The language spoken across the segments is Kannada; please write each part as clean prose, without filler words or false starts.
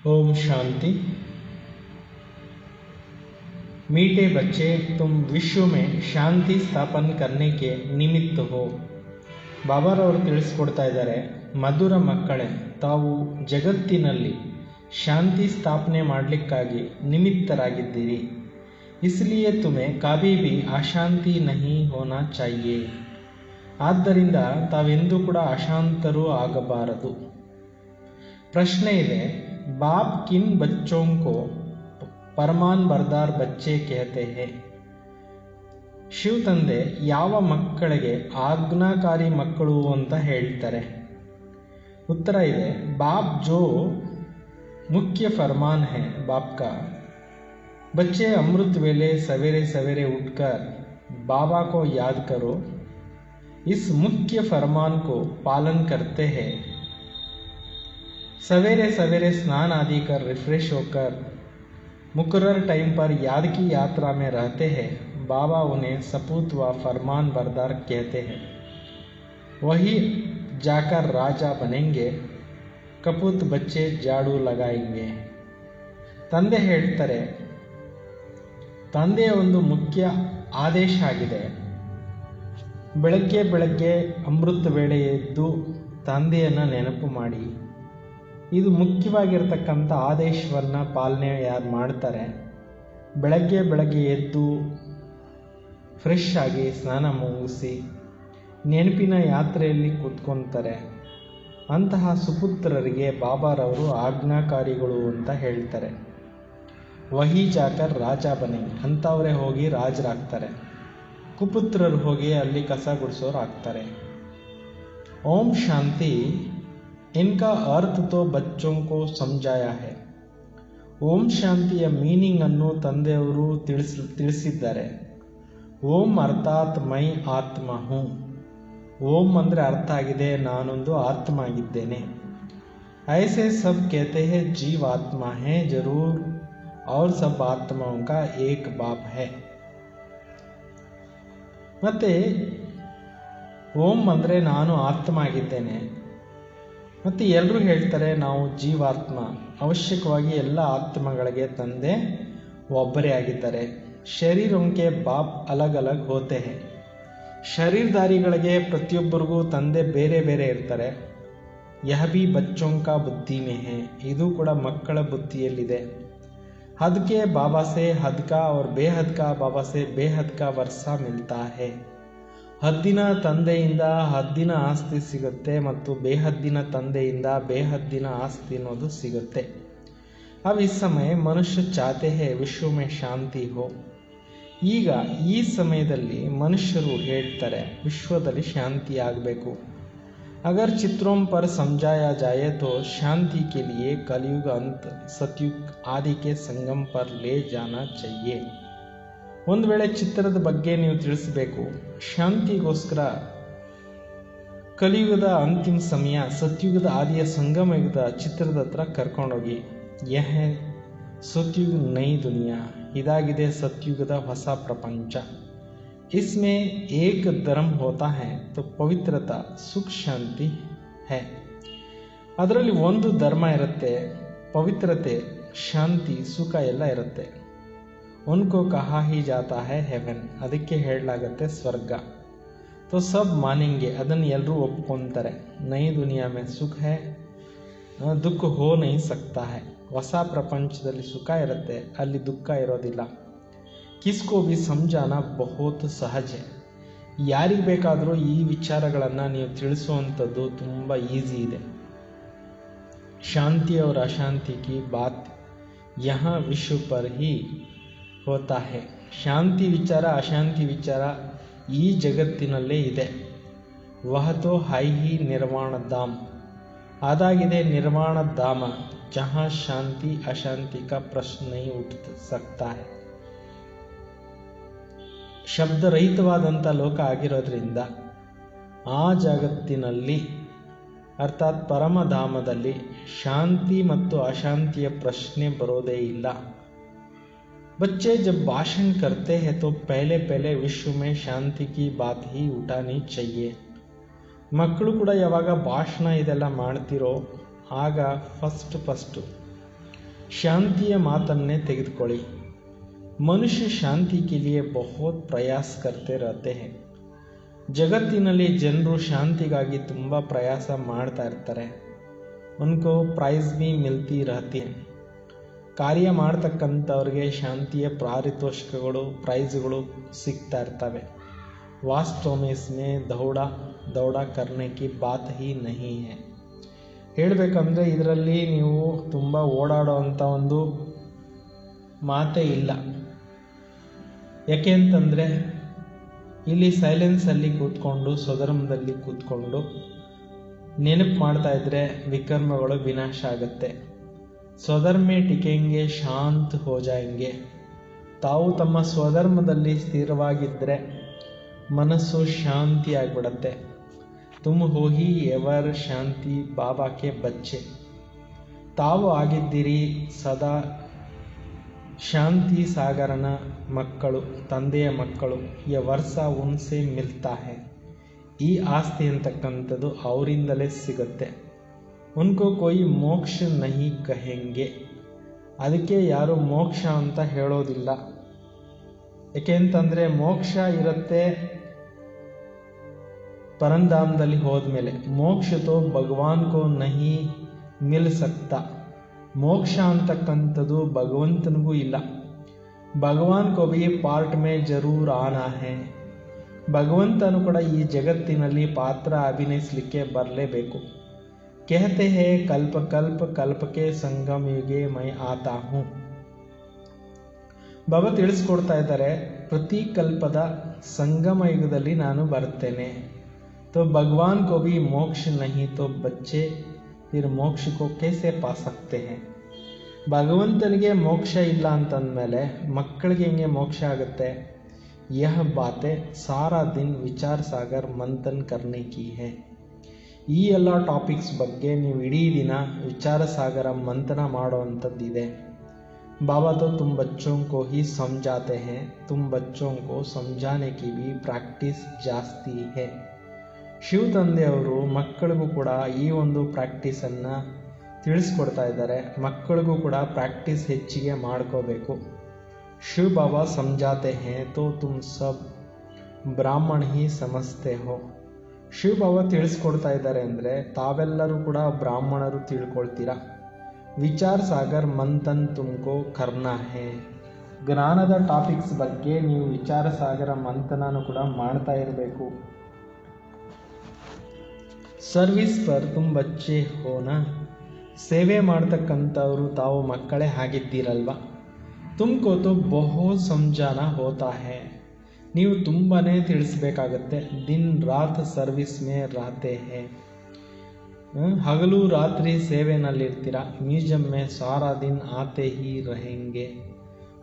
ओम शांति। मीठे बच्चे, तुम विश्व में शांति स्थापन करने के निमित्त हो। ಬಾಬಾರವರು ತಿಳಿಸ್ಕೊಡ್ತಾ ಇದ್ದಾರೆ, ಮಧುರ ಮಕ್ಕಳೇ, ತಾವು ಜಗತ್ತಿನಲ್ಲಿ ಶಾಂತಿ ಸ್ಥಾಪನೆ ಮಾಡಲಿಕ್ಕಾಗಿ ನಿಮಿತ್ತರಾಗಿದ್ದೀರಿ. इसलिए तुम्हें कभी भी अशांति नहीं होना चाहिए. ಆದ್ದರಿಂದ ತಾವೆಂದೂ ಕೂಡ ಅಶಾಂತರು ಆಗಬಾರದು. ಪ್ರಶ್ನೆ ಇದೆ, बाप किन बच्चों को फरमान बरदार बच्चे कहते हैं? ಶಿವ ತಂದೆ ಯಾವ ಮಕ್ಕಳಿಗೆ ಆಜ್ಞಾಕಾರಿ ಮಕ್ಕಳು ಅಂತ ಹೇಳ್ತಾರೆ? उत्तर ಇದೆ, बाप जो मुख्य फरमान है बाप का, बच्चे अमृत वेले सवेरे सवेरे उठकर बाबा को याद करो. इस मुख्य फरमान को पालन करते हैं. सवेरे सवेरे स्नान आदि कर रिफ्रेश होकर मुकर्रर टाइम पर याद की यात्रा में रहते हैं. बाबा उन्हें सपूत व फरमान बरदार कहते हैं. वही जाकर राजा बनेंगे. कपूत बच्चे झाड़ू लगाएंगे. ತಂದೆ ಹೇಳ್ತಾರೆ, ತಂದೆಯ ಒಂದು ಮುಖ್ಯ ಆದೇಶ ಆಗಿದೆ, ಬೆಳಗ್ಗೆ ಬೆಳಗ್ಗೆ ಅಮೃತ ವೇಳೆ ಎದ್ದು ತಂದೆಯನ್ನು ನೆನಪು ಮಾಡಿ. ಇದು ಮುಖ್ಯವಾಗಿರ್ತಕ್ಕಂಥ ಆದೇಶವನ್ನು ಪಾಲನೆ ಯಾರು ಮಾಡ್ತಾರೆ, ಬೆಳಗ್ಗೆ ಬೆಳಗ್ಗೆ ಎದ್ದು ಫ್ರೆಶ್ ಆಗಿ ಸ್ನಾನ ಮುಗಿಸಿ ನೆನಪಿನ ಯಾತ್ರೆಯಲ್ಲಿ ಕೂತ್ಕೊತಾರೆ, ಅಂತಹ ಸುಪುತ್ರರಿಗೆ ಬಾಬಾರವರು ಆಜ್ಞಾಕಾರಿಗಳು ಅಂತ ಹೇಳ್ತಾರೆ. ವಹಿ ಜಾಕರ್ ರಾಜ ಬನೆ, ಅಂಥವರೇ ಹೋಗಿ ರಾಜರಾಗ್ತಾರೆ. ಕುಪುತ್ರರು ಹೋಗಿ ಅಲ್ಲಿ ಕಸ ಗುಡಿಸೋರು ಆಗ್ತಾರೆ. ಓಂ ಶಾಂತಿ. इनका अर्थ तो बच्चों को समझाया है. ಓಂ ಶಾಂತಿಯ ಮೀನಿಂಗ್ ಅನ್ನು ತಂದೆಯವರು ತಿಳಿಸಿದ್ದಾರೆ. ಓಂ ಅರ್ಥಾತ್ ಮೈ ಆತ್ಮ ಹೂಂ. ಓಂ ಅಂದರೆ ಅರ್ಥ ಆಗಿದೆ, ನಾನೊಂದು ಆತ್ಮ ಆಗಿದ್ದೇನೆ. ऐसे सब कहते हैं जीव आत्मा है जरूर और सब आत्माओं का एक बाप है. ಮತ್ತೆ ಓಂ ಅಂದರೆ ನಾನು ಆತ್ಮ ಆಗಿದ್ದೇನೆ. ಮತ್ತು ಎಲ್ಲರೂ ಹೇಳ್ತಾರೆ ನಾವು ಜೀವಾತ್ಮ. ಅವಶ್ಯಕವಾಗಿ ಎಲ್ಲ ಆತ್ಮಗಳಿಗೆ ತಂದೆ ಒಬ್ಬರೇ ಆಗಿದ್ದಾರೆ. ಶರೀರಕ್ಕೆ ಬಾಪ್ ಅಲಗ್ ಅಲಗ್ ಹೋತೆ ಹೇ. ಶರೀರಧಾರಿಗಳಿಗೆ ಪ್ರತಿಯೊಬ್ಬರಿಗೂ ತಂದೆ ಬೇರೆ ಬೇರೆ ಇರ್ತಾರೆ. ಯಹ ಭಿ ಬಚ್ಚೋಂ ಕಾ ಬುದ್ಧಿ ಮೇ ಹೇ. ಇದು ಕೂಡ ಮಕ್ಕಳ ಬುದ್ಧಿಯಲ್ಲಿದೆ. ಹದ್ ಕೆ ಬಾಬಾ ಸೆ ಹದ್ ಕಾ ಔರ್ ಬೇಹದ್ ಕಾ ಬಾಬಾ ಸೆ ಬೇಹದ್ ಕಾ ವರ್ಸಾ ಮಿಲ್ತಾ ಹೇ. ಹದ್ದಿನ ತಂದೆಯಿಂದ ಹದ್ದಿನ ಆಸ್ತಿ ಸಿಗುತ್ತೆ ಮತ್ತು ಬೇಹದ್ದಿನ ತಂದೆಯಿಂದ ಬೇಹದ್ದಿನ ಆಸ್ತಿ ಅನ್ನೋದು ಸಿಗುತ್ತೆ. अब इस समय ಮನುಷ್ಯ ಚಾತೆ ಹೇ ವಿಶ್ವ ಮೇ ಶಾಂತಿ ಹೋ. ಈಗ ಈ ಸಮಯದಲ್ಲಿ ಮನುಷ್ಯರು ಹೇಳ್ತಾರೆ ವಿಶ್ವದಲ್ಲಿ ಶಾಂತಿ ಆಗಬೇಕು. अगर चित्रों पर समझाया जाए तो शांति के लिए कलयुग अंत सतयुग आदि के संगम पर ले जाना चाहिए. ಒಂದು ವೇಳೆ ಚಿತ್ರದ ಬಗ್ಗೆ ನೀವು ತಿಳಿಸಬೇಕು, ಶಾಂತಿಗೋಸ್ಕರ ಕಲಿಯುಗದ ಅಂತಿಮ ಸಮಯ ಸತ್ಯುಗದ ಆದಿಯ ಸಂಗಮ ಯುಗದ ಚಿತ್ರದ ಹತ್ರ ಕರ್ಕೊಂಡೋಗಿ. ಯಹ ಸತ್ಯುಗ ನೈ ದುನಿಯಾ, ಇದಾಗಿದೆ ಸತ್ಯುಗದ ಹೊಸ ಪ್ರಪಂಚ. ಇಸ್ಮೇ ಏಕ ಧರ್ಮ ಹೋತಾ ಹೈ ತೋ ಪವಿತ್ರತಾ ಸುಖ ಶಾಂತಿ ಹೈ. ಅದರಲ್ಲಿ ಒಂದು ಧರ್ಮ ಇರುತ್ತೆ, ಪವಿತ್ರತೆ ಶಾಂತಿ ಸುಖ ಎಲ್ಲ ಇರುತ್ತೆ. उनको कहा ही जाता है हेवन, ಅದಕ್ಕೆ ಹೇಳಲಾಗುತ್ತೆ ಸ್ವರ್ಗ. तो सब मानेंगे, ಅದನ್ನು ಎಲ್ಲರೂ ಒಪ್ಕೊಂತಾರೆ. ನೈ ದುನಿಯಾ ಮೇ ಸುಖ ಹೈ, ದುಃಖ ಹೋ ನೈ ಸಕ್ತಾ ಹೈ. ಹೊಸ ಪ್ರಪಂಚದಲ್ಲಿ ಸುಖ ಇರುತ್ತೆ, ಅಲ್ಲಿ ದುಃಖ ಇರೋದಿಲ್ಲ. ಕಿಸ್ಕೋ ಭಿ ಸಮझाना बहुत सहज है. ಯಾರಿಗೆ ಬೇಕಾದರೂ ಈ ವಿಚಾರಗಳನ್ನು ನೀವು ತಿಳಿಸುವಂಥದ್ದು ತುಂಬ ಈಸಿ ಇದೆ. ಶಾಂತಿ और अशांति की बात यहाँ विश्व पर ही ಹೋತಾ ಹೇ. ಶಾಂತಿ ವಿಚಾರ ಅಶಾಂತಿ ವಿಚಾರ ಈ ಜಗತ್ತಿನಲ್ಲೇ ಇದೆ. ವಹತೋ ಹೈ ಹಿ ನಿರ್ವಾಣ ಧಾಮ್, ಅದಾಗಿದೆ ನಿರ್ವಾಣ ಧಾಮ. ಜಹಾ ಶಾಂತಿ ಅಶಾಂತಿ ಕಾ ಪ್ರಶ್ನೆ ನಹೀ ಉಠ ಸಕ್ತಾ ಹೈ. ಶಬ್ದರಹಿತವಾದಂಥ ಲೋಕ ಆಗಿರೋದ್ರಿಂದ ಆ ಜಗತ್ತಿನಲ್ಲಿ ಅರ್ಥಾತ್ ಪರಮಧಾಮದಲ್ಲಿ ಶಾಂತಿ ಮತ್ತು ಅಶಾಂತಿಯ ಪ್ರಶ್ನೆ ಬರೋದೇ ಇಲ್ಲ. बच्चे जब भाषण करते हैं तो पहले पहले विश्व में शांति की बात ही उठानी चाहिए. ಮಕ್ಕಳು ಕೂಡ ಯಾವಾಗ ಭಾಷಣ ಇದೆಲ್ಲ ಮಾಡ್ತಿರೋ ಆಗ ಫಸ್ಟ್ ಶಾಂತಿಯ ಮಾತನ್ನೇ ತೆಗೆದುಕೊಳ್ಳಿ. ಮನುಷ್ಯ ಶಾಂತಿ के लिए बहुत ಪ್ರಯಾಸ करते रहते हैं. ಜಗತ್ತಿನಲ್ಲಿ ಜನರು ಶಾಂತಿಗಾಗಿ ತುಂಬ ಪ್ರಯಾಸ ಮಾಡ್ತಾ ಇರ್ತಾರೆ. ಉनको ಪ್ರೈಸ್ भी मिलती रहती है. ಕಾರ್ಯ ಮಾಡ್ತಕ್ಕಂಥವ್ರಿಗೆ ಶಾಂತಿಯ ಪಾರಿತೋಷಿಕಗಳು ಪ್ರೈಸ್ಗಳು ಸಿಗ್ತಾ ಇರ್ತವೆ. वास्तव में इसमें दौड़ा करने की बात ही नहीं है. ಹೇಳಬೇಕಂದ್ರೆ ಇದರಲ್ಲಿ ನೀವು ತುಂಬ ಓಡಾಡೋ ಅಂಥ ಒಂದು ಮಾತೇ ಇಲ್ಲ. ಯಾಕೆ ಅಂತಂದರೆ ಇಲ್ಲಿ ಸೈಲೆನ್ಸಲ್ಲಿ ಕೂತ್ಕೊಂಡು ಸ್ವಧರ್ಮದಲ್ಲಿ ಕೂತ್ಕೊಂಡು ನೆನಪು ಮಾಡ್ತಾ ಇದ್ದರೆ ವಿಕರ್ಮಗಳು ವಿನಾಶ ಆಗುತ್ತೆ. ಸ್ವಧರ್ಮೆ ಟಿಕೆಂಗೆ ಶಾಂತ್ ಹೋ ಜಾಯೆಂಗೆ. ತಾವು ತಮ್ಮ ಸ್ವಧರ್ಮದಲ್ಲಿ ಸ್ಥಿರವಾಗಿದ್ದರೆ ಮನಸ್ಸು ಶಾಂತಿ ಆಗಿಬಿಡತ್ತೆ. ತುಮ್ ಹೋ ಹಿ ಎವರ್ ಶಾಂತಿ ಬಾಬಾಕ್ಕೆ ಬಚ್ಚೆ. ತಾವು ಆಗಿದ್ದೀರಿ ಸದಾ ಶಾಂತಿ ಸಾಗರನ ಮಕ್ಕಳು, ತಂದೆಯ ಮಕ್ಕಳು. ಯ ವರ್ಷ ಉನ್ಸೆ ಮಿಲ್ತಾ ಹೈ. ಈ ಆಸ್ತಿ ಅಂತಕ್ಕಂಥದ್ದು ಅವರಿಂದಲೇ ಸಿಗುತ್ತೆ. ಉನ್ಕೋ ಕೊಯ್ ಮೋಕ್ಷ ನಹಿ ಕಹೆಂಗೆ. ಅದಕ್ಕೆ ಯಾರು ಮೋಕ್ಷ ಅಂತ ಹೇಳೋದಿಲ್ಲ. ಏಕೆ ಅಂತಂದರೆ ಮೋಕ್ಷ ಇರುತ್ತೆ ಪರಂಧಾಮದಲ್ಲಿ ಹೋದ್ಮೇಲೆ. ಮೋಕ್ಷ ತೋ ಭಗವಾನ್ ಕೋ ನಹಿ ಮಿಲ್ ಸಕ್ತಾ. ಮೋಕ್ಷ ಅಂತಕ್ಕಂಥದ್ದು ಭಗವಂತನಿಗೂ ಇಲ್ಲ. ಭಗವಾನ್ ಕೋ ಭಿ ಪಾರ್ಟ್ ಮೇ ಜರೂರ್ ಆನಾ ಹೈ. ಭಗವಂತನು ಕೂಡ ಈ ಜಗತ್ತಿನಲ್ಲಿ ಪಾತ್ರ ಅಭಿನಯಿಸಲಿಕ್ಕೆ ಬರಲೇಬೇಕು. कहते हैं कल्प कल्प कल्प के संगम युगे मैं आता हूँ. ಬಾಬಾ ತಿಳಿಸ್ಕೊಡ್ತಾ ಇದ್ದಾರೆ, ಪ್ರತಿ ಕಲ್ಪದ ಸಂಗಮ ಯುಗದಲ್ಲಿ ನಾನು ಬರ್ತೇನೆ. तो भगवान को भी मोक्ष नहीं तो बच्चे फिर मोक्ष को कैसे पा सकते हैं. ಭಗವಂತನಿಗೆ ಮೋಕ್ಷ ಇಲ್ಲ ಅಂತಂದಮೇಲೆ ಮಕ್ಕಳಿಗೆ ಹೆಂಗೆ ಮೋಕ್ಷ ಆಗುತ್ತೆ. यह बातें सारा दिन विचार सागर मंथन करने की है. ಈ ಎಲ್ಲ ಟಾಪಿಕ್ಸ್ ಬಗ್ಗೆ ನೀವು ಇಡೀ ದಿನ ವಿಚಾರ ಸಾಗರ ಮಂಥನ ಮಾಡುವಂಥದ್ದಿದೆ. बाबा तो तुम बच्चों को ही समझाते हैं, तुम बच्चों को समझाने की भी प्रैक्टिस ಜಾಸ್ತಿ है. ಶಿವ ತಂದೆಯವರು ಮಕ್ಕಳಿಗೂ ಕೂಡ ಈ ಒಂದು ಪ್ರಾಕ್ಟೀಸನ್ನು ತಿಳಿಸ್ಕೊಡ್ತಾ ಇದ್ದಾರೆ. ಮಕ್ಕಳಿಗೂ ಕೂಡ ಪ್ರಾಕ್ಟೀಸ್ ಹೆಚ್ಚಿಗೆ ಮಾಡ್ಕೋಬೇಕು. ಶಿವ ಬಾಬಾ ಸಮझाते हैं तो तुम सब ब्राह्मण ही समझते हो. ಶಿವ ಬಾಬಾ ತಿಳಿಸ್ಕೊಡ್ತಾ ಇದ್ದಾರೆ ಅಂದರೆ ತಾವೆಲ್ಲರೂ ಕೂಡ ಬ್ರಾಹ್ಮಣರು ತಿಳ್ಕೊಳ್ತೀರಾ. ವಿಚಾರ ಸಾಗರ್ ಮಂಥನ್ ತುಮಕೋ ಕರ್ನಾ ಹೇ. ಜ್ಞಾನದ ಟಾಪಿಕ್ಸ್ ಬಗ್ಗೆ ನೀವು ವಿಚಾರ ಸಾಗರ ಮಂಥನನೂ ಕೂಡ ಮಾಡ್ತಾ ಇರಬೇಕು. ಸರ್ವಿಸ್ ಪರ್ ತುಮ್ ಬಚ್ಚೆ ಹೋನಾ. ಸೇವೆ ಮಾಡ್ತಕ್ಕಂಥವರು ತಾವು ಮಕ್ಕಳೇ ಆಗಿದ್ದೀರಲ್ವ. ತುಮಕೋ ತೋ ಬಹುತ್ ಸಮझाना ಹೋತಾ ಹೇ. ನೀವು ತುಂಬಾ ತಿಳಿಸ್ಬೇಕಾಗತ್ತೆ. ದಿನ್ ರಾತ್ ಸರ್ವಿಸ್ ಮೇ ರಹತೆ ಹೇ. ಹಗಲು ರಾತ್ರಿ ಸೇವೆನಲ್ಲಿರ್ತೀರ. ಮ್ಯೂಸಿಯಂ ಮೇ ಸಾರಾ ದಿನ್ ಆತೆ ಹಿ रहेंगे.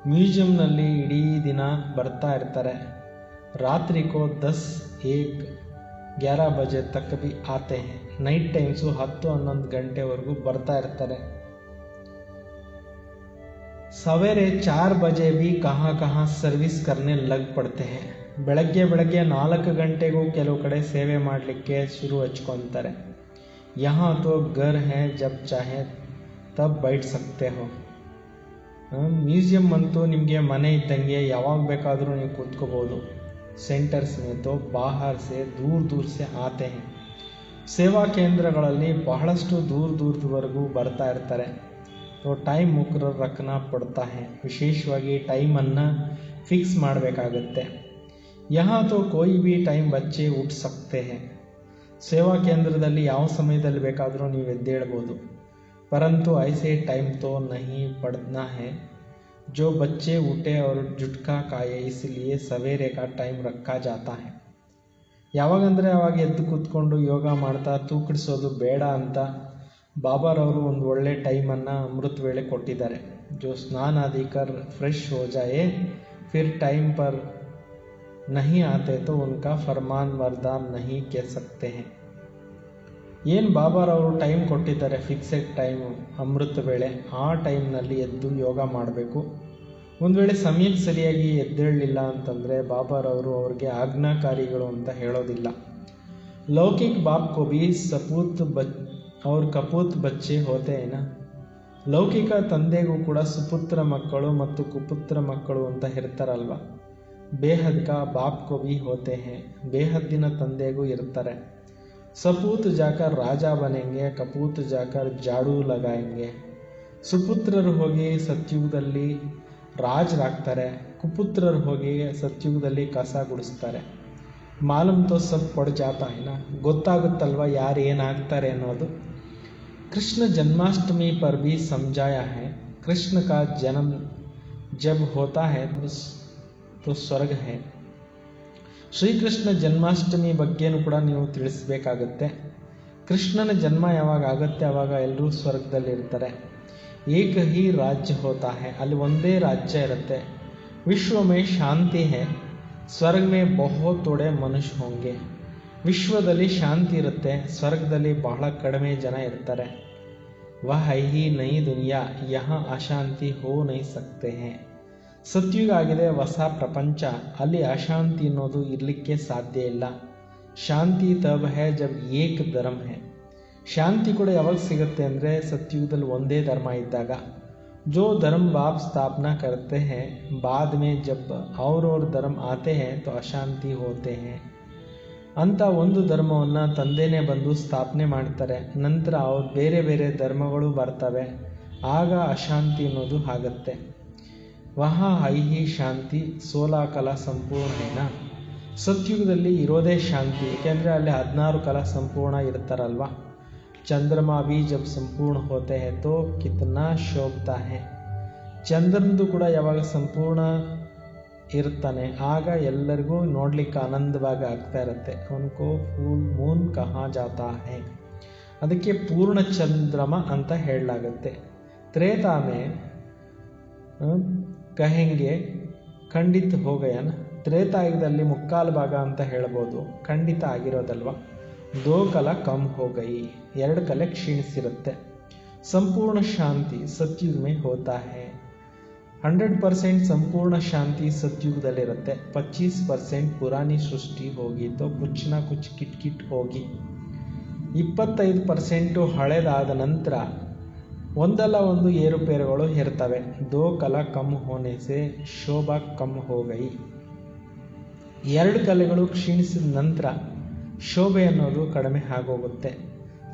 ಮ್ಯೂಸಿಯಂನಲ್ಲಿ ಇಡೀ ದಿನ ಬರ್ತಾ ಇರ್ತಾರೆ. ರಾತ್ರಿ ಕೋ 10, 1, 11 ಬಜೆ ತಕ್ ಭಿ ಆತೆ ಹೇ. ನೈಟ್ ಟೈಮ್ಸು 10-11 ಗಂಟೆವರೆಗೂ ಬರ್ತಾ ಇರ್ತಾರೆ. ಸವೇರೆ 4 ಬಜೆ ಭಿ ಕहाँ ಸರ್ವಿಸ್ ಕರ್ನೆ ಲಗ್ ಪಡ್ತೆ ಹೇ. ಬೆಳಗ್ಗೆ 4 ಗಂಟೆಗೂ ಕೆಲವು ಕಡೆ ಸೇವೆ ಮಾಡಲಿಕ್ಕೆ ಶುರು ಹಚ್ಕೊತಾರೆ. यहाँ तो घर है जब चाहे तब बैठ सकते हो. ಮ್ಯೂಸಿಯಂ ಅಂತೂ ನಿಮಗೆ ಮನೆ ಇದ್ದಂಗೆ ಯಾವಾಗ ಬೇಕಾದರೂ ನೀವು ಕೂತ್ಕೋಬೋದು. ಸೆಂಟರ್ಸ್ ಮೇ ತೋ ಬಾಹರ್ ಸೆ ದೂರ ಸೆ ಆತೆ ಹೇ. ಸೇವಾ ಕೇಂದ್ರಗಳಲ್ಲಿ ಬಹಳಷ್ಟು ದೂರದವರೆಗೂ ಬರ್ತಾ ಇರ್ತಾರೆ. तो ಟೈಮ್ ಮುಕರರ್ ರಖನಾ ಪಡ್ತಾ ಹೇ. ವಿಶೇಷವಾಗಿ ಟೈಮನ್ನು ಫಿಕ್ಸ್ ಮಾಡಬೇಕಾಗತ್ತೆ. यहाँ तो कोई भी टाइम बच्चे उठ सकते हैं. ಸೇವಾ ಕೇಂದ್ರದಲ್ಲಿ ಯಾವ ಸಮಯದಲ್ಲಿ ಬೇಕಾದರೂ ನೀವು ಎದ್ದೇಳ್ಬೋದು. परंतु ऐसे टाइम तो नहीं पड़ना है जो बच्चे उठे और जुटका खाए. इसलिए सवेरे का टाइम रखा जाता है. ಯಾವಾಗಂದರೆ ಅವಾಗ ಎದ್ದು ಕೂತ್ಕೊಂಡು ಯೋಗ ಮಾಡ್ತಾ ತೂಕಡಿಸೋದು ಬೇಡ ಅಂತ ಬಾಬಾರವರು ಒಂದು ಒಳ್ಳೆ ಟೈಮನ್ನು ಅಮೃತ ವೇಳೆ ಕೊಟ್ಟಿದ್ದಾರೆ. जो स्नान आदि कर फ्रेश हो जाए फिर टाइम पर नहीं आते तो उनका फरमान वरदान नहीं कह सकते हैं. ಏನು ಬಾಬಾರವರು ಟೈಮ್ ಕೊಟ್ಟಿದ್ದಾರೆ, ಫಿಕ್ಸೆಡ್ ಟೈಮು ಅಮೃತ ವೇಳೆ, ಆ ಟೈಮ್ನಲ್ಲಿ ಎದ್ದು ಯೋಗ ಮಾಡಬೇಕು. ಒಂದು ವೇಳೆ ಸಮಯಕ್ಕೆ ಸರಿಯಾಗಿ ಎದ್ದೇಳಲಿಲ್ಲ ಅಂತಂದರೆ ಬಾಬಾರವರು ಅವ್ರಿಗೆ ಆಜ್ಞಾಕಾರಿಗಳು ಅಂತ ಹೇಳೋದಿಲ್ಲ. ಲೌಕಿಕ ಬಾಪ್ ಕೋ ಭಿ ಸಪೂತ್ और कपूत बच्चे होते हैं ना. ಲೌಕಿಕ ತಂದೆಗೂ ಕೂಡ ಸುಪುತ್ರ ಮಕ್ಕಳು ಮತ್ತು ಕುಪುತ್ರ ಮಕ್ಕಳು ಅಂತ ಇರ್ತಾರಲ್ವ. ಬೇಹದ್ ಕಾ ಬಾಪ್ ಕೋ ಭಿ ಹೋತೆ ಹೇ, ಬೇಹದ್ದಿನ ತಂದೆಗೂ ಇರ್ತಾರೆ. ಸಪೂತ್ ಜಾಕರ್ ರಾಜ ಬನೆಂಗೆ, ಕಪೂತ್ ಜಾಕರ್ ಜಾಡೂ ಲಗಾಯಂಗೆ. ಸುಪುತ್ರರು ಹೋಗಿ ಸತ್ಯುಗದಲ್ಲಿ ರಾಜರಾಗ್ತಾರೆ, ಕುಪುತ್ರರು ಹೋಗಿ ಸತ್ಯುಗದಲ್ಲಿ ಕಸ ಗುಡಿಸ್ತಾರೆ. ಮಾಲೂಮ್ ತೋ ಸಬ್ ಪಡ್ ಜಾತಾ ಹೈ ನಾ, ಗೊತ್ತಾಗುತ್ತಲ್ವ ಯಾರು ಏನಾಗ್ತಾರೆ ಅನ್ನೋದು. कृष्ण जन्माष्टमी पर भी समझाया है, कृष्ण का जन्म जब होता है तो ಸ್ವರ್ಗ है. ಶ್ರೀಕೃಷ್ಣ ಜನ್ಮಾಷ್ಟಮಿ ಬಗ್ಗೆನೂ ಕೂಡ ನೀವು ತಿಳಿಸ್ಬೇಕಾಗತ್ತೆ. ಕೃಷ್ಣನ ಜನ್ಮ ಯಾವಾಗ ಆಗುತ್ತೆ ಆವಾಗ ಎಲ್ಲರೂ ಸ್ವರ್ಗದಲ್ಲಿ ಇರ್ತಾರೆ. ಏಕ ಹಿ ರಾಜ್ಯ ಹೋತಾ ಹೈ, ಅಲ್ಲಿ ಒಂದೇ ರಾಜ್ಯ ಇರುತ್ತೆ. ವಿಶ್ವ ಮೇ ಶಾಂತಿ ಹೈ, ಸ್ವರ್ಗ ಮೇ ಬಹುತ್ ಥೋಡೆ ಮನುಷ್ಯ ಹೋಂಗೆ. ವಿಶ್ವದಲ್ಲಿ ಶಾಂತಿ ಇರುತ್ತೆ, ಸ್ವರ್ಗದಲ್ಲಿ ಬಹಳ ಕಡಿಮೆ ಜನ ಇರ್ತಾರೆ. ವಹ ಹೈ ಹಿ ನೈ ದುನಿಯಾ, ಯಹಾ ಅಶಾಂತಿ ಹೋ ನೈ ಸಕ್ತೆ ಹೈ. ಸತ್ಯುಗ ಆಗಿದೆ, ಹೊಸ ಪ್ರಪಂಚ, ಅಲ್ಲಿ ಅಶಾಂತಿ ಅನ್ನೋದು ಇರಲಿಕ್ಕೆ ಸಾಧ್ಯ ಇಲ್ಲ. ಶಾಂತಿ ತಬ್ ಹೈ ಜಬ್ ಏಕ್ ಧರ್ಮ ಹೈ. ಶಾಂತಿ ಕೂಡ ಯಾವಾಗ ಸಿಗುತ್ತೆ ಅಂದರೆ ಸತ್ಯುಗದಲ್ಲಿ ಒಂದೇ ಧರ್ಮ ಇದ್ದಾಗ. ಜೋ ಧರ್ಮ ಬಾಪ್ ಸ್ಥಾಪನಾ ಕರ್ತೆ ಹೈ, ಬಾದ್ ಮೇ ಜಬ್ और ಧರ್ಮ ಆತೆ ಹೈ ತೋ ಅಶಾಂತಿ ಹೋತೆ ಹೈ. ಅಂತ ಒಂದು ಧರ್ಮವನ್ನು ತಂದೆನೇ ಬಂದು ಸ್ಥಾಪನೆ ಮಾಡ್ತಾರೆ, ನಂತರ ಅವ್ರು ಬೇರೆ ಬೇರೆ ಧರ್ಮಗಳು ಬರ್ತವೆ, ಆಗ ಅಶಾಂತಿ ಅನ್ನೋದು ಆಗುತ್ತೆ. ವಹಾ ಹೈ ಹಿ ಶಾಂತಿ 16 ಕಲಾ ಸಂಪೂರ್ಣೇನ. ಸತ್ಯುಗದಲ್ಲಿ ಇರೋದೇ ಶಾಂತಿ, ಏಕೆಂದರೆ ಅಲ್ಲಿ 16 ಕಲಾ ಸಂಪೂರ್ಣ ಇರ್ತಾರಲ್ವ. ಚಂದ್ರಮಾ ಭಿ ಜಬ್ ಸಂಪೂರ್ಣ ಹೋತೆ ಹೈ ತೋ ಕಿತ್ನಾ ಶೋಭತಾ ಹೈ. ಚಂದ್ರನದು ಕೂಡ ಯಾವಾಗ ಸಂಪೂರ್ಣ ಇರ್ತಾನೆ ಆಗ ಎಲ್ಲರಿಗೂ ನೋಡ್ಲಿಕ್ಕೆ ಆನಂದವಾಗಿ ಆಗ್ತಾ ಇರುತ್ತೆ. ಅವನಿಗೂ ಫುಲ್ ಮೂನ್ ಕಹಾ ಜಾತಾ ಹೈ, ಅದಕ್ಕೆ ಪೂರ್ಣ ಚಂದ್ರಮ ಅಂತ ಹೇಳಲಾಗುತ್ತೆ. ತ್ರೇತಾ ಮೇ ಕಹೆಂಗೆ ಖಂಡಿತ ಹೋಗಯನ. ತ್ರೇತಾಯುಗದಲ್ಲಿ ಮುಕ್ಕಾಲು ಭಾಗ ಅಂತ ಹೇಳ್ಬೋದು, ಖಂಡಿತ ಆಗಿರೋದಲ್ವ. 2 ಕಲ ಕಮ್ ಹೋಗಯಿ, 2 ಕಲೆ ಕ್ಷೀಣಿಸಿರುತ್ತೆ. ಸಂಪೂರ್ಣ ಶಾಂತಿ ಸತ್ಯುಗ ಮೇ ಹೋತಾ ಹೈ. 100% ಸಂಪೂರ್ಣ ಶಾಂತಿ ಸತ್ಯುಗದಲ್ಲಿರುತ್ತೆ. 25% ಪುರಾಣಿ ಸೃಷ್ಟಿ ಹೋಗಿ ತೋ ಕುಚ್ ನಾ ಕುಚ್ ಕಿಟ್ ಹೋಗಿ. 25% ಹಳೆದಾದ ನಂತರ ಒಂದಲ್ಲ ಒಂದು ಏರುಪೇರುಗಳು ಇರ್ತವೆ. 2 ಕಲಾ ಕಮ್ ಹೋನೆ ಸೆ ಶೋಭಾ ಕಮ್ ಹೋಗಯಿ. 2 ಕಲೆಗಳು ಕ್ಷೀಣಿಸಿದ ನಂತರ ಶೋಭೆ ಅನ್ನೋದು ಕಡಿಮೆ ಆಗೋಗುತ್ತೆ.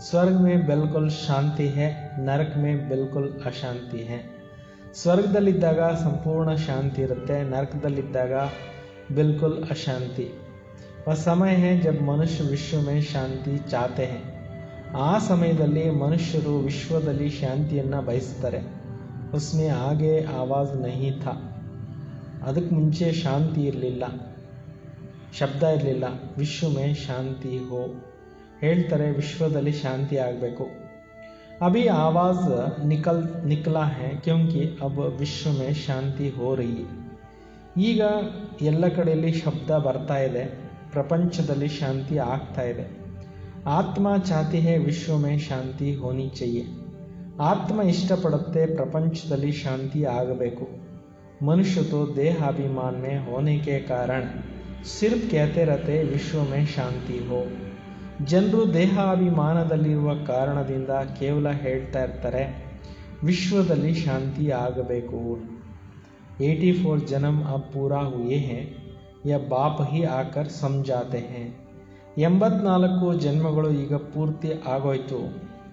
ಸ್ವರ್ಗ ಮೇ ಬಿಲ್ಕುಲ್ ಶಾಂತಿ ಹೈ, ನರಕ ಮೇ ಬಿಲ್ಕುಲ್ ಅಶಾಂತಿ ಹೈ. ಸ್ವರ್ಗದಲ್ಲಿದ್ದಾಗ ಸಂಪೂರ್ಣ ಶಾಂತಿ ಇರುತ್ತೆ, ನರಕದಲ್ಲಿದ್ದಾಗ ಬಿಲ್ಕುಲ್ ಅಶಾಂತಿ. ವಹ ಸಮಯ ಹೈ ಜಬ್ ಮನುಷ್ಯ ವಿಶ್ವ ಮೇ ಶಾಂತಿ ಚಾತೆ ಹೈ. ಆ ಸಮಯದಲ್ಲಿ ಮನುಷ್ಯರು ವಿಶ್ವದಲ್ಲಿ ಶಾಂತಿಯನ್ನು ಬಯಸ್ತಾರೆ. ಉಸ್ಮೆ ಆಗೆ ಆವಾಜ್ ನಹಿ ಥಾ, ಅದಕ್ಕೆ ಮುಂಚೆ ಶಾಂತಿ ಇರಲಿಲ್ಲ, ಶಬ್ದ ಇರಲಿಲ್ಲ. ವಿಶ್ವ ಮೇ ಶಾಂತಿ ಹೋ, ಹೇಳ್ತಾರೆ ವಿಶ್ವದಲ್ಲಿ ಶಾಂತಿ ಆಗಬೇಕು. अभी आवाज़ निकला है क्योंकि अब विश्व में शांति हो रही है. ಈಗ ಎಲ್ಲ ಕಡೆಯಲ್ಲಿ ಶಬ್ದ ಬರ್ತಾ ಇದೆ, ಪ್ರಪಂಚದಲ್ಲಿ ಶಾಂತಿ ಆಗ್ತಾ ಇದೆ. ಆತ್ಮ ಚಾತಿ ಹೈ ವಿಶ್ವ ಮೇ ಶಾಂತಿ ಹೋನಿ ಚಹಿಯೆ. ಆತ್ಮ ಇಷ್ಟಪಡುತ್ತೆ ಪ್ರಪಂಚದಲ್ಲಿ ಶಾಂತಿ ಆಗಬೇಕು. ಮನುಷ್ಯ ತೋ ದೇಹಾಭಿಮಾನ ಮೇ ಹೋನೆ ಕೆ ಕಾರಣ ಸಿರ್ಫ್ कहते रहते ವಿಶ್ವ ಮೇ ಶಾಂತಿ ಹೋ. ಜನರು ದೇಹಾಭಿಮಾನದಲ್ಲಿರುವ ಕಾರಣದಿಂದ ಕೇವಲ ಹೇಳ್ತಾ ಇರ್ತಾರೆ ವಿಶ್ವದಲ್ಲಿ ಶಾಂತಿ ಆಗಬೇಕು. 84 ಜನ್ಮ अब पूरा हुए हैं, यह बाप ही आकर समझाते हैं. 84 ಜನ್ಮಗಳು ಈಗ ಪೂರ್ತಿ ಆಗೋಯ್ತು,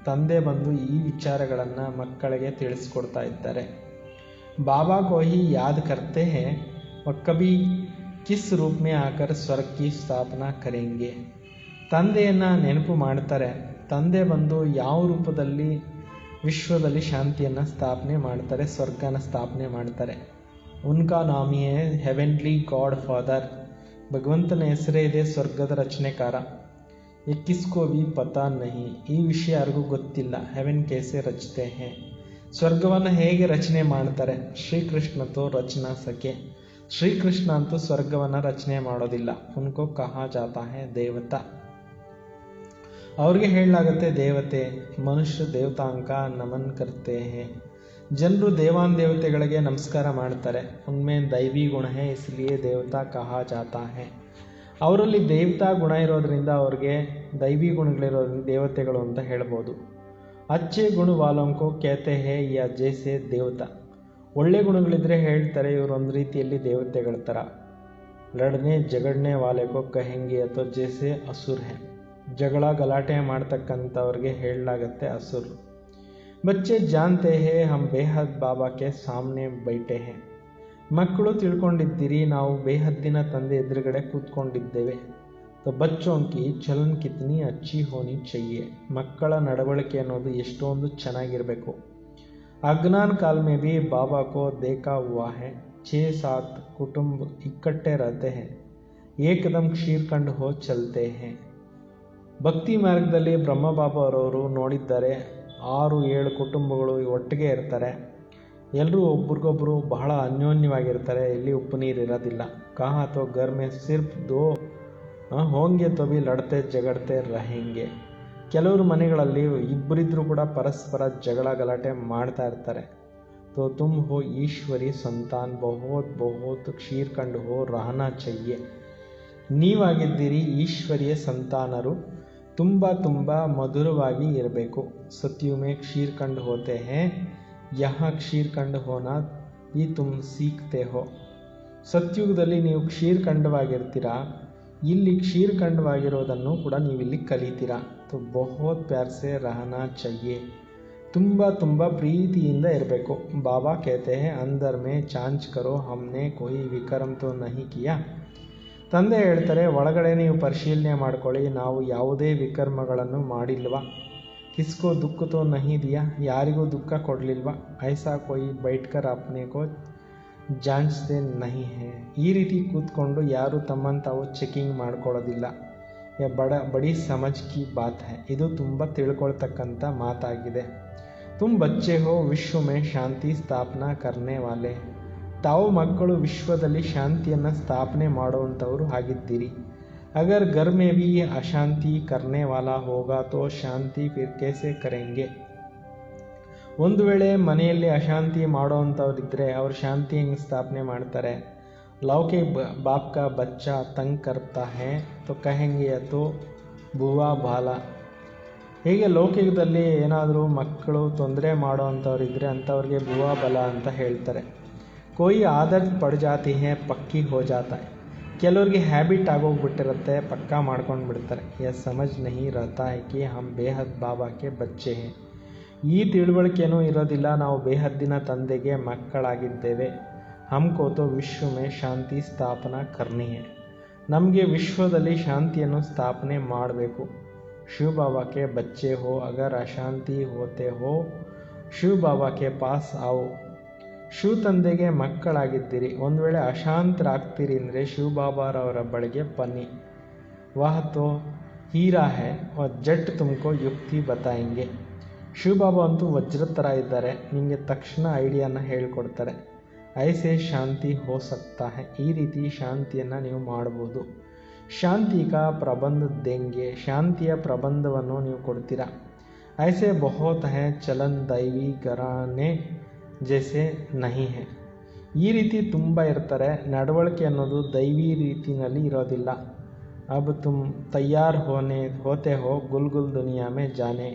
ತಂದೆ ಬಂದು ಈ ವಿಚಾರಗಳನ್ನು ಮಕ್ಕಳಿಗೆ ತಿಳಿಸ್ಕೊಡ್ತಾ ಇದ್ದಾರೆ. ಬಾಬಾ को ही याद करते हैं वह कभी किस रूप में आकर स्वर्ग की स्थापना करेंगे. ತಂದೆಯನ್ನು ನೆನಪು ಮಾಡ್ತಾರೆ, ತಂದೆ ಬಂದು ಯಾವ ರೂಪದಲ್ಲಿ ವಿಶ್ವದಲ್ಲಿ ಶಾಂತಿಯನ್ನು ಸ್ಥಾಪನೆ ಮಾಡ್ತಾರೆ, ಸ್ವರ್ಗನ ಸ್ಥಾಪನೆ ಮಾಡ್ತಾರೆ. ಉನ್ಕಾ ನಾಮಿ ಹೈ ಹೆವೆನ್ಲಿ ಗಾಡ್ ಫಾದರ್. ಭಗವಂತನ ಹೆಸರೇ ಇದೆ ಸ್ವರ್ಗದ ರಚನೆಕಾರ. ಕಿಸ್ಕೋ ಭಿ ಪತಾ ನಹಿ, ಈ ವಿಷಯ ಯಾರಿಗೂ ಗೊತ್ತಿಲ್ಲ. ಹೆವೆನ್ ಕೇಸೆ ರಚತೆ ಹೈ, ಸ್ವರ್ಗವನ್ನು ಹೇಗೆ ರಚನೆ ಮಾಡ್ತಾರೆ. ಶ್ರೀಕೃಷ್ಣ ತೋ ರಚನಾ ಸಕೆ, ಶ್ರೀಕೃಷ್ಣ ಅಂತೂ ಸ್ವರ್ಗವನ್ನು ರಚನೆ ಮಾಡೋದಿಲ್ಲ. ಉನ್ಕೋ ಕಹಾ ಜಾತಾ ಹೈ ದೇವತಾ, ಅವ್ರಿಗೆ ಹೇಳಲಾಗುತ್ತೆ ದೇವತೆ. ಮನುಷ್ಯ ದೇವತಾಂಕ ನಮನ್ ಕರ್ತೆ ಹೈ, ಜನರು ದೇವಾನ್ ದೇವತೆಗಳಿಗೆ ನಮಸ್ಕಾರ ಮಾಡ್ತಾರೆ. ಉನ್ಮೇ ದೈವಿ ಗುಣ ಹೈ ಇಸ್ಲಿಯೇ ದೇವತಾ ಕಹಾ ಜಾತಾ ಹೈ. ಅವರಲ್ಲಿ ದೇವತಾ ಗುಣ ಇರೋದ್ರಿಂದ ಅವ್ರಿಗೆ ದೈವಿ ಗುಣಗಳಿರೋದ್ರಿಂದ ದೇವತೆಗಳು ಅಂತ ಹೇಳ್ಬೋದು. अच्छे गुण वालों को कहते हैं या जैसे ದೇವತಾ. ಒಳ್ಳೆ ಗುಣಗಳಿದ್ರೆ ಹೇಳ್ತಾರೆ ಇವರು ಒಂದು ರೀತಿಯಲ್ಲಿ ದೇವತೆಗಳ ಥರ. ಲಡನೆ ಜಗಡ್ನೆ ವಾಲೆ ಕೋ ಕಹೆಂಗೆ ಅಥವಾ ಜೈಸೆ ಅಸುರ್ ಹೈ. ಜಗಳ ಗಲಾಟೆ ಮಾಡ್ತಕ್ಕಂಥವ್ರಿಗೆ ಹೇಳಲಾಗತ್ತೆ ಅಸುರ್. ಬಚ್ಚೆ ಜಾನ್ತೆ ಹೇ ಹಮ್ ಬೇಹದ್ ಬಾಬಾ ಕೆ ಸಾಮ್ನೆ ಬೈಟೆ ಹೇ. ಮಕ್ಕಳು ತಿಳ್ಕೊಂಡಿದ್ದೀರಿ ನಾವು ಬೇಹದ್ದಿನ ತಂದೆ ಎದುರುಗಡೆ ಕೂತ್ಕೊಂಡಿದ್ದೇವೆ. तो बच्चों की चलन कितनी अच्छी होनी चाहिए. ಮಕ್ಕಳ ನಡವಳಿಕೆ ಅನ್ನೋದು ಎಷ್ಟೊಂದು ಚೆನ್ನಾಗಿರಬೇಕು. अज्ञान काल में भी बाबा को देखा हुआ है. 6-7 कुटुंब इकट्ठे रहते हैं, एकदम ಕ್ಷೀರ್ಖಂಡ್ हो चलते हैं. ಭಕ್ತಿ ಮಾರ್ಗದಲ್ಲಿ ಬ್ರಹ್ಮಬಾಬಾ ಅವರವರು ನೋಡಿದ್ದಾರೆ 6-7 ಕುಟುಂಬಗಳು ಒಟ್ಟಿಗೆ ಇರ್ತಾರೆ. ಎಲ್ಲರೂ ಒಬ್ರಿಗೊಬ್ರು ಬಹಳ ಅನ್ಯೋನ್ಯವಾಗಿರ್ತಾರೆ. ಇಲ್ಲಿ ಉಪ್ಪು ನೀರು ಇರೋದಿಲ್ಲ. ಕಹಾ ತೋ ಘರ್ ಮೇ ಸಿರ್ಫ್ ದೋ ಹೋಂಗೆ ತೋ ಭಿ ಲಡ್ತೆ ಜಗಡ್ತೆ रहेंगे. ಕೆಲವರು ಮನೆಗಳಲ್ಲಿ ಇಬ್ಬರಿದ್ರೂ ಕೂಡ ಪರಸ್ಪರ ಜಗಳ ಗಲಾಟೆ ಮಾಡ್ತಾ ಇರ್ತಾರೆ. तो तुम हो ईश्वरी संतान, बहुत बहुत ಕ್ಷೀರ್ಖಂಡ್ हो रहना चाहिए. ನೀವಾಗಿದ್ದೀರಿ ಈಶ್ವರಿಯ ಸಂತಾನರು, ತುಂಬ ಮಧುರವಾಗಿ ಇರಬೇಕು. सत्यु में ಕ್ಷೀರ್ಖಂಡ್ होते हैं, यहाँ ಕ್ಷೀರ್ಖಂಡ್ होना भी तुम सीखते हो. ಸತ್ಯುಗದಲ್ಲಿ ನೀವು ಕ್ಷೀರ್ಖಂಡವಾಗಿರ್ತೀರಾ, ಇಲ್ಲಿ ಕ್ಷೀರ್ಖಂಡವಾಗಿರೋದನ್ನು ಕೂಡ ನೀವಿಲ್ಲಿ ಕಲಿತೀರಾ. तो बहुत प्यार से रहना चाहिए. ತುಂಬ ಪ್ರೀತಿಯಿಂದ ಇರಬೇಕು. ಬಾಬಾ कहते हैं अंदर में जांच करो हमने कोई विक्रम तो नहीं किया. ತಂದೆ ಹೇಳ್ತಾರೆ ಒಳಗಡೆ ನೀವು ಪರಿಶೀಲನೆ ಮಾಡ್ಕೊಳ್ಳಿ, ನಾವು ಯಾವುದೇ ವಿಕರ್ಮಗಳನ್ನು ಮಾಡಿಲ್ವಾ. ಕಿಸ್ಕೋ ದುಃಖ ತೋ ನಹಿ ದಿಯಾ. ಯಾರಿಗೂ ದುಃಖ ಕೊಡಲಿಲ್ವಾ. ಐಸಾ ಕೊಯ್ ಬೈಟ್ಕರ್ ಅಪ್ನೆ ಕೋ ಜಾಂಚ್ತೆ ನಹಿ ಹೇ. ಈ ರೀತಿ ಕೂತ್ಕೊಂಡು ಯಾರು ತಮ್ಮನ್ನು ತಾವು ಚೆಕಿಂಗ್ ಮಾಡ್ಕೊಳ್ಳೋದಿಲ್ಲ. ಬಡಿ ಸಮಜ್ ಕಿ ಬಾತ್ ಹೈ. ಇದು ತುಂಬ ತಿಳ್ಕೊಳ್ತಕ್ಕಂಥ ಮಾತಾಗಿದೆ. ತುಮ್ ಬಚ್ಚೆ ಹೋ ವಿಶ್ವ ಮೇ ಶಾಂತಿ ಸ್ಥಾಪನಾ ಕರ್ನೆ ವಾಲೆ. ತಾವು ಮಕ್ಕಳು ವಿಶ್ವದಲ್ಲಿ ಶಾಂತಿಯನ್ನು ಸ್ಥಾಪನೆ ಮಾಡುವಂಥವರು ಆಗಿದ್ದೀರಿ. ಅಗರ್ ಘರ್ ಮೇ ಭಿ ಅಶಾಂತಿ ಕರ್ನೆ ವಾಲಾ ಹೋಗಾ ತೋ ಶಾಂತಿ ಫಿರ್ ಕೇಸೆ ಕರೆಂಗೆ. ಒಂದು ವೇಳೆ ಮನೆಯಲ್ಲಿ ಅಶಾಂತಿ ಮಾಡೋವಂಥವ್ರಿದ್ದರೆ ಅವರು ಶಾಂತಿ ಹೆಂಗೆ ಸ್ಥಾಪನೆ ಮಾಡ್ತಾರೆ. ಲೌಕಿಕ ಬಾಪ್ ಕಾ ಬಚ್ಚಾ ತಂಗ್ ಕರ್ತಾ ಹೈ ತೋ ಕಹೆಂಗೆ ತೋ ಬುವಾ ಬಾಲ. ಹೀಗೆ ಲೌಕಿಕದಲ್ಲಿ ಏನಾದರೂ ಮಕ್ಕಳು ತೊಂದರೆ ಮಾಡೋವಂಥವ್ರಿದ್ರೆ ಅಂಥವ್ರಿಗೆ ಬುವಾ ಬಲ ಅಂತ ಹೇಳ್ತಾರೆ. कोई आदत पड़ जाती है पक्की हो जाता है. ಕೆಲವ್ರಿಗೆ ಹ್ಯಾಬಿಟ್ ಆಗೋಗ್ಬಿಟ್ಟಿರುತ್ತೆ, ಪಕ್ಕಾ ಮಾಡ್ಕೊಂಡು ಬಿಡ್ತಾರೆ. ಯह समझ नहीं रहता है कि हम बेहद बाबा के बच्चे हैं. ಈ ತಿಳುವಳಿಕೆನೂ ಇರೋದಿಲ್ಲ, ನಾವು ಬೇಹದ್ದಿನ ತಂದೆಗೆ ಮಕ್ಕಳಾಗಿದ್ದೇವೆ. हमको तो विश्व में ಶಾಂತಿ ಸ್ಥಾಪನಾ करनी है. ನಮಗೆ ವಿಶ್ವದಲ್ಲಿ ಶಾಂತಿಯನ್ನು ಸ್ಥಾಪನೆ ಮಾಡಬೇಕು. ಶಿವ ಬಾಬಾ के बच्चे हो, अगर अशांति होते हो ಶಿವ ಬಾಬಾ के पास आओ. ಶಿವ ತಂದೆಗೆ ಮಕ್ಕಳಾಗಿದ್ದೀರಿ, ಒಂದು ವೇಳೆ ಅಶಾಂತರಾಗ್ತೀರಿ ಅಂದರೆ ಶಿವಬಾಬಾರವರ ಬಳಿಗೆ ಬನ್ನಿ. ವಾಹ್ ತೋ ಹೀರಾ ಹೈ और ಜಟ್ ತುಮಕೋ ಯುಕ್ತಿ ಬತಾಯೆಂಗೆ. ಶಿವಬಾಬಾ ಅಂತೂ ವಜ್ರದ ಥರ ಇದ್ದಾರೆ, ನಿಮಗೆ ತಕ್ಷಣ ಐಡಿಯಾನ ಹೇಳ್ಕೊಡ್ತಾರೆ. ಐಸೆ ಶಾಂತಿ ಹೋ ಸಕ್ತಾ ಹೈ. ಈ ರೀತಿ ಶಾಂತಿಯನ್ನು ನೀವು ಮಾಡ್ಬೋದು. ಶಾಂತಿ ಕಾ ಪ್ರಬಂಧ ದೇಂಗೆ. ಶಾಂತಿಯ ಪ್ರಬಂಧವನ್ನು ನೀವು ಕೊಡ್ತೀರಾ. ಐಸೆ ಬಹುತ್ ಹೈ ಚಲನ್ ದೈವಿ ಘರಾನೆ ಜೈಸೆ ನಹಿ ಹೈ. ಈ ರೀತಿ ತುಂಬ ಇರ್ತಾರೆ. ನಡವಳಿಕೆ ಅನ್ನೋದು ದೈವಿ ರೀತಿಯಲ್ಲಿ ಇರೋದಿಲ್ಲ. ಅಬ್ ತುಮ್ ತಯಾರ್ ಹೋತೆ ಹೋ ಗುಲ್ ದುನಿಯಾ ಮೇ ಜಾನೆ.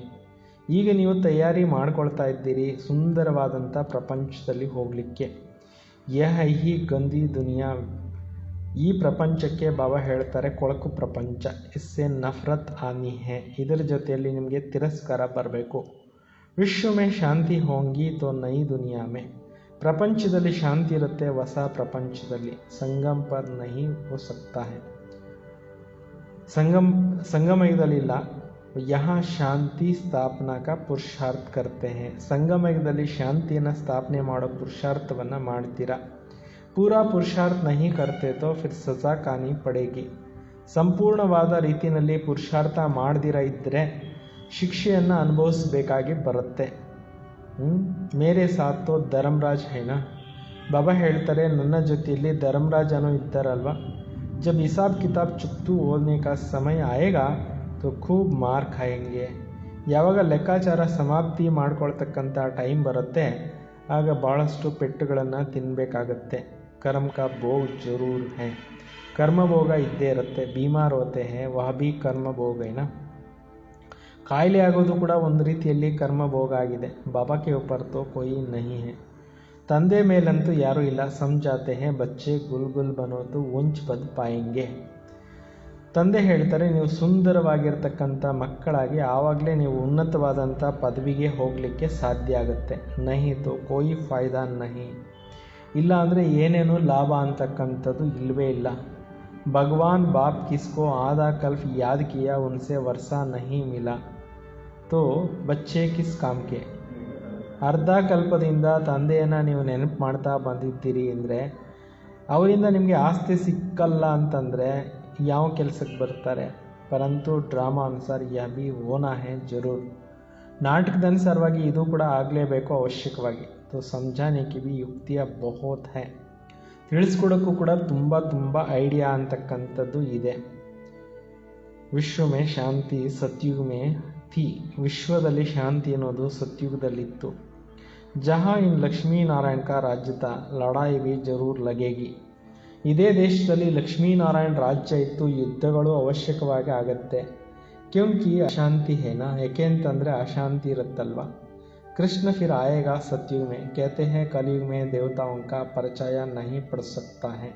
ಈಗ ನೀವು ತಯಾರಿ ಮಾಡ್ಕೊಳ್ತಾ ಇದ್ದೀರಿ ಸುಂದರವಾದಂಥ ಪ್ರಪಂಚದಲ್ಲಿ ಹೋಗಲಿಕ್ಕೆ. ಯಹ ಹಿ ಗಂದಿ ದುನಿಯಾ. ಈ ಪ್ರಪಂಚಕ್ಕೆ ಬಾಬಾ ಹೇಳ್ತಾರೆ ಕೊಳಕು ಪ್ರಪಂಚ. ಇಸ್ಸೆ ನಫರತ್ ಆನಿ ಹೈ. ಇದರ ಜೊತೆಯಲ್ಲಿ ನಿಮಗೆ ತಿರಸ್ಕಾರ ಬರಬೇಕು. ವಿಶ್ವ ಮೇ ಶಾಂತಿ ಹೋಂಗಿ ತೋ ನೈ ದುನಿಯಾ ಮೇ. ಪ್ರಪಂಚದಲ್ಲಿ ಶಾಂತಿ ಇರುತ್ತೆ, ಹೊಸ ಪ್ರಪಂಚದಲ್ಲಿ. ಸಂಗಮ್ ಪರ್ ನಹಿ ಹೋ ಸಕ್ತಾ ಹೈ. ಸಂಗಮಯುಗದಲ್ಲಿಲ್ಲ. ಯಹಾ ಶಾಂತಿ ಸ್ಥಾಪನಾ ಕಾ ಪುರುಷಾರ್ಥ ಕರ್ತೆ ಹೈ. ಸಂಗಮಯುಗದಲ್ಲಿ ಶಾಂತಿಯನ್ನು ಸ್ಥಾಪನೆ ಮಾಡೋ ಪುರುಷಾರ್ಥವನ್ನು ಮಾಡ್ತೀರಾ. ಪೂರಾ ಪುರುಷಾರ್ಥ ನಹಿ ಕರ್ತೆ ತೋ ಫಿರ್ ಸಜಾ ಕಾನಿ ಪಡೇಗಿ. ಸಂಪೂರ್ಣವಾದ ರೀತಿಯಲ್ಲಿ ಪುರುಷಾರ್ಥ ಮಾಡ್ದಿರ ಇದ್ದರೆ ಶಿಕ್ಷೆಯನ್ನು ಅನುಭವಿಸಬೇಕಾಗಿ ಬರುತ್ತೆ. ಮೇರೆ ಸಾಥ್ ತೋ ಧರ್ಮರಾಜ್ ಹೈನಾ. ಬಾಬಾ ಹೇಳ್ತಾರೆ ನನ್ನ ಜೊತೆಯಲ್ಲಿ ಧರ್ಮರಾಜನು ಇದ್ದಾರಲ್ವ. ಜಬ್ ಹಿಸಾಬ್ ಕಿತಾಬ್ ಚುಕ್ತು ಓದನೆ ಕಾ ಸಮಯ ಆಯೇಗಾ ತೋ ಖೂಬ್ ಮಾರ್ ಖಾಯೆಂಗೆ. ಯಾವಾಗ ಲೆಕ್ಕಾಚಾರ ಸಮಾಪ್ತಿ ಮಾಡ್ಕೊಳ್ತಕ್ಕಂಥ ಟೈಮ್ ಬರುತ್ತೆ ಆಗ ಭಾಳಷ್ಟು ಪೆಟ್ಟುಗಳನ್ನು ತಿನ್ನಬೇಕಾಗತ್ತೆ. ಕರ್ಮ ಕಾ ಭೋಗ್ ಜರೂರ್ ಹೈ. ಕರ್ಮಭೋಗ ಇದ್ದೇ ಇರುತ್ತೆ. ಬೀಮಾರ್ ಹೋತೆ ಹೈ ವಹ ಭಿ ಕರ್ಮ ಭೋಗ ಹೈನಾ. ಕಾಯಿಲೆ ಆಗೋದು ಕೂಡ ಒಂದು ರೀತಿಯಲ್ಲಿ ಕರ್ಮಭೋಗ ಆಗಿದೆ. ಬಾಬಾ ಕೆ ऊपर तो कोई नहीं है. ತಂದೆ ಮೇಲಂತೂ ಯಾರೂ ಇಲ್ಲ. ಸಮझाते हैं बच्चे गुल बनो तो ऊंच पद पाएंगे. ತಂದೆ ಹೇಳ್ತಾರೆ, ನೀವು ಸುಂದರವಾಗಿರ್ತಕ್ಕಂಥ ಮಕ್ಕಳಾಗಿ ಆವಾಗಲೇ ನೀವು ಉನ್ನತವಾದಂಥ ಪದವಿಗೆ ಹೋಗಲಿಕ್ಕೆ ಸಾಧ್ಯ ಆಗುತ್ತೆ. ನಹಿ ತೋ ಕೋಯಿ ಫಾಯ್ದಾ ನಹಿ. ಇಲ್ಲ ಅಂದರೆ ಏನೇನು ಲಾಭ ಅಂತಕ್ಕಂಥದ್ದು ಇಲ್ಲವೇ ಇಲ್ಲ. ಭಗವಾನ್ ಬಾಪ್ ಕಿಸ್ಕೋ ಆಧಾ ಕಲ್ಪ್ ಯಾದ್ ಕಿಯಾ ಉನ್ಸೆ ವರ್ಷ ನಹಿ ಮಿಲಾ ತೋ ಬಚ್ಚೆ ಕಿಸ್ ಕಾಮ್ಕೆ. ಅರ್ಧ ಕಲ್ಪದಿಂದ ತಂದೆಯನ್ನು ನೀವು ನೆನಪು ಮಾಡ್ತಾ ಬಂದಿದ್ದೀರಿ ಅಂದರೆ ಅವರಿಂದ ನಿಮಗೆ ಆಸ್ತಿ ಸಿಕ್ಕಲ್ಲ ಅಂತಂದರೆ ಯಾವ ಕೆಲಸಕ್ಕೆ ಬರ್ತಾರೆ. ಪರಂತು ಡ್ರಾಮಾ ಅನುಸಾರ ಯಹ ಭಿ ಹೋನಾ ಹೈ ಜರೂರ್. ನಾಟಕದ ಅನುಸಾರವಾಗಿ ಇದು ಕೂಡ ಆಗಲೇಬೇಕು ಅವಶ್ಯಕವಾಗಿ. ತೋ ಸಮझाने की भी ಯುಕ್ತಿಯ ಬಹುತ್ ಹೈ. ತಿಳಿಸ್ಕೊಡೋಕ್ಕೂ ಕೂಡ ತುಂಬ ಐಡಿಯಾ ಅಂತಕ್ಕಂಥದ್ದು ಇದೆ. ವಿಶ್ವಮೇ ಶಾಂತಿ ಸತ್ಯುಗಮೇ ಥಿ. ವಿಶ್ವದಲ್ಲಿ ಶಾಂತಿ ಅನ್ನೋದು ಸತ್ಯುಗದಲ್ಲಿತ್ತು. ಜहाँ ಇನ್ ಲಕ್ಷ್ಮೀನಾರಾಯಣ ಕಾ ರಾಜ್ಯದ ಲಡಾಯಿ ಭಿ ಜರೂರ್ ಲಗೇಗಿ. ಇದೇ ದೇಶದಲ್ಲಿ ಲಕ್ಷ್ಮೀನಾರಾಯಣ ರಾಜ್ಯ ಇತ್ತು, ಯುದ್ಧಗಳು ಅವಶ್ಯಕವಾಗಿ ಆಗತ್ತೆ. ಕ್ಯೂಂಕಿ ಅಶಾಂತಿ ಹೇನಾ, ಯಾಕೆ ಅಂತಂದರೆ ಅಶಾಂತಿ ಇರುತ್ತಲ್ವ. ಕೃಷ್ಣ ಫಿರ್ ಆಯೇಗಾ ಸತ್ಯುಗ್ ಮೇ. कहते हैं कलयुग में देवताओं का परिचय नहीं पड़ सकता है.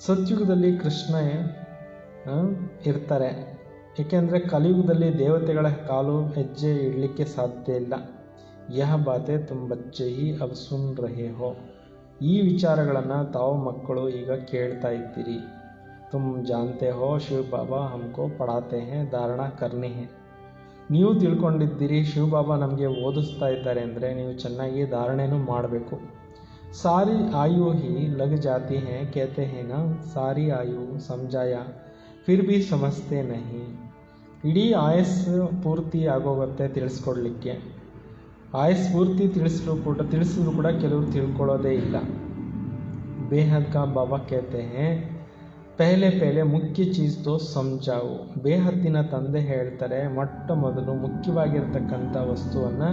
ಸತ್ಯುಗದಲ್ಲಿ ಕೃಷ್ಣ ಇರ್ತಾರೆ. ಏಕೆಂದರೆ ಕಲಿಯುಗದಲ್ಲಿ ದೇವತೆಗಳ ಕಾಲು ಹೆಜ್ಜೆ ಇಡಲಿಕ್ಕೆ ಸಾಧ್ಯ ಇಲ್ಲ. ಯಹ ಬಾತೆ ತುಮ್ ಬಚ್ಚೆ ಹಿ ಅಬ್ ಸುನ್ ರಹೆ ಹೋ. ಈ ವಿಚಾರಗಳನ್ನು ತಾವು ಮಕ್ಕಳು ಈಗ ಕೇಳ್ತಾ ಇದ್ದೀರಿ. ತುಮ್ ಜಾನ್ತೆ ಹೋ ಶಿವ ಬಾಬಾ ಹಮ್ಕೋ ಪಢಾತೆ ಹೇ ಧಾರಣಾ ಕರ್ನಿ ಹೇ. ನೀವು ತಿಳ್ಕೊಂಡಿದ್ದೀರಿ ಶಿವಬಾಬಾ ನಮಗೆ ಓದಿಸ್ತಾ ಇದ್ದಾರೆ ಅಂದರೆ ನೀವು ಚೆನ್ನಾಗಿ ಧಾರಣೆನೂ ಮಾಡಬೇಕು. ಸಾರಿ ಆಯು ಹಿ ಲಗ್ ಜಾತಿ ಹೇ ಕೇತೆ ಹೇನ. ಸಾರಿ ಆಯು ಸಮझाया ಫಿರ್ ಭಿ ಸಮಜ್ತೆ ನಹಿ. ಇಡೀ ಆಯಸ್ಸು ಪೂರ್ತಿ ಆಗೋಗುತ್ತೆ ತಿಳಿಸ್ಕೊಡ್ಲಿಕ್ಕೆ. ಆಯಸ್ಸು ಪೂರ್ತಿ ತಿಳಿಸಿದ್ರು ಕೂಡ ಕೆಲವರು ತಿಳ್ಕೊಳ್ಳೋದೇ ಇಲ್ಲ. ಬೇಹದ್ ಕಾ ಬಾಬಾ ಕೇತೆ ಹೇ ಪಹಲೆ ಮುಖ್ಯ ಚೀಸ್ ತೋ ಸಮझाओ. ಬೇಹದ್ದಿನ ತಂದೆ ಹೇಳ್ತಾರೆ, ಮೊಟ್ಟ ಮೊದಲು ಮುಖ್ಯವಾಗಿರ್ತಕ್ಕಂಥ ವಸ್ತುವನ್ನು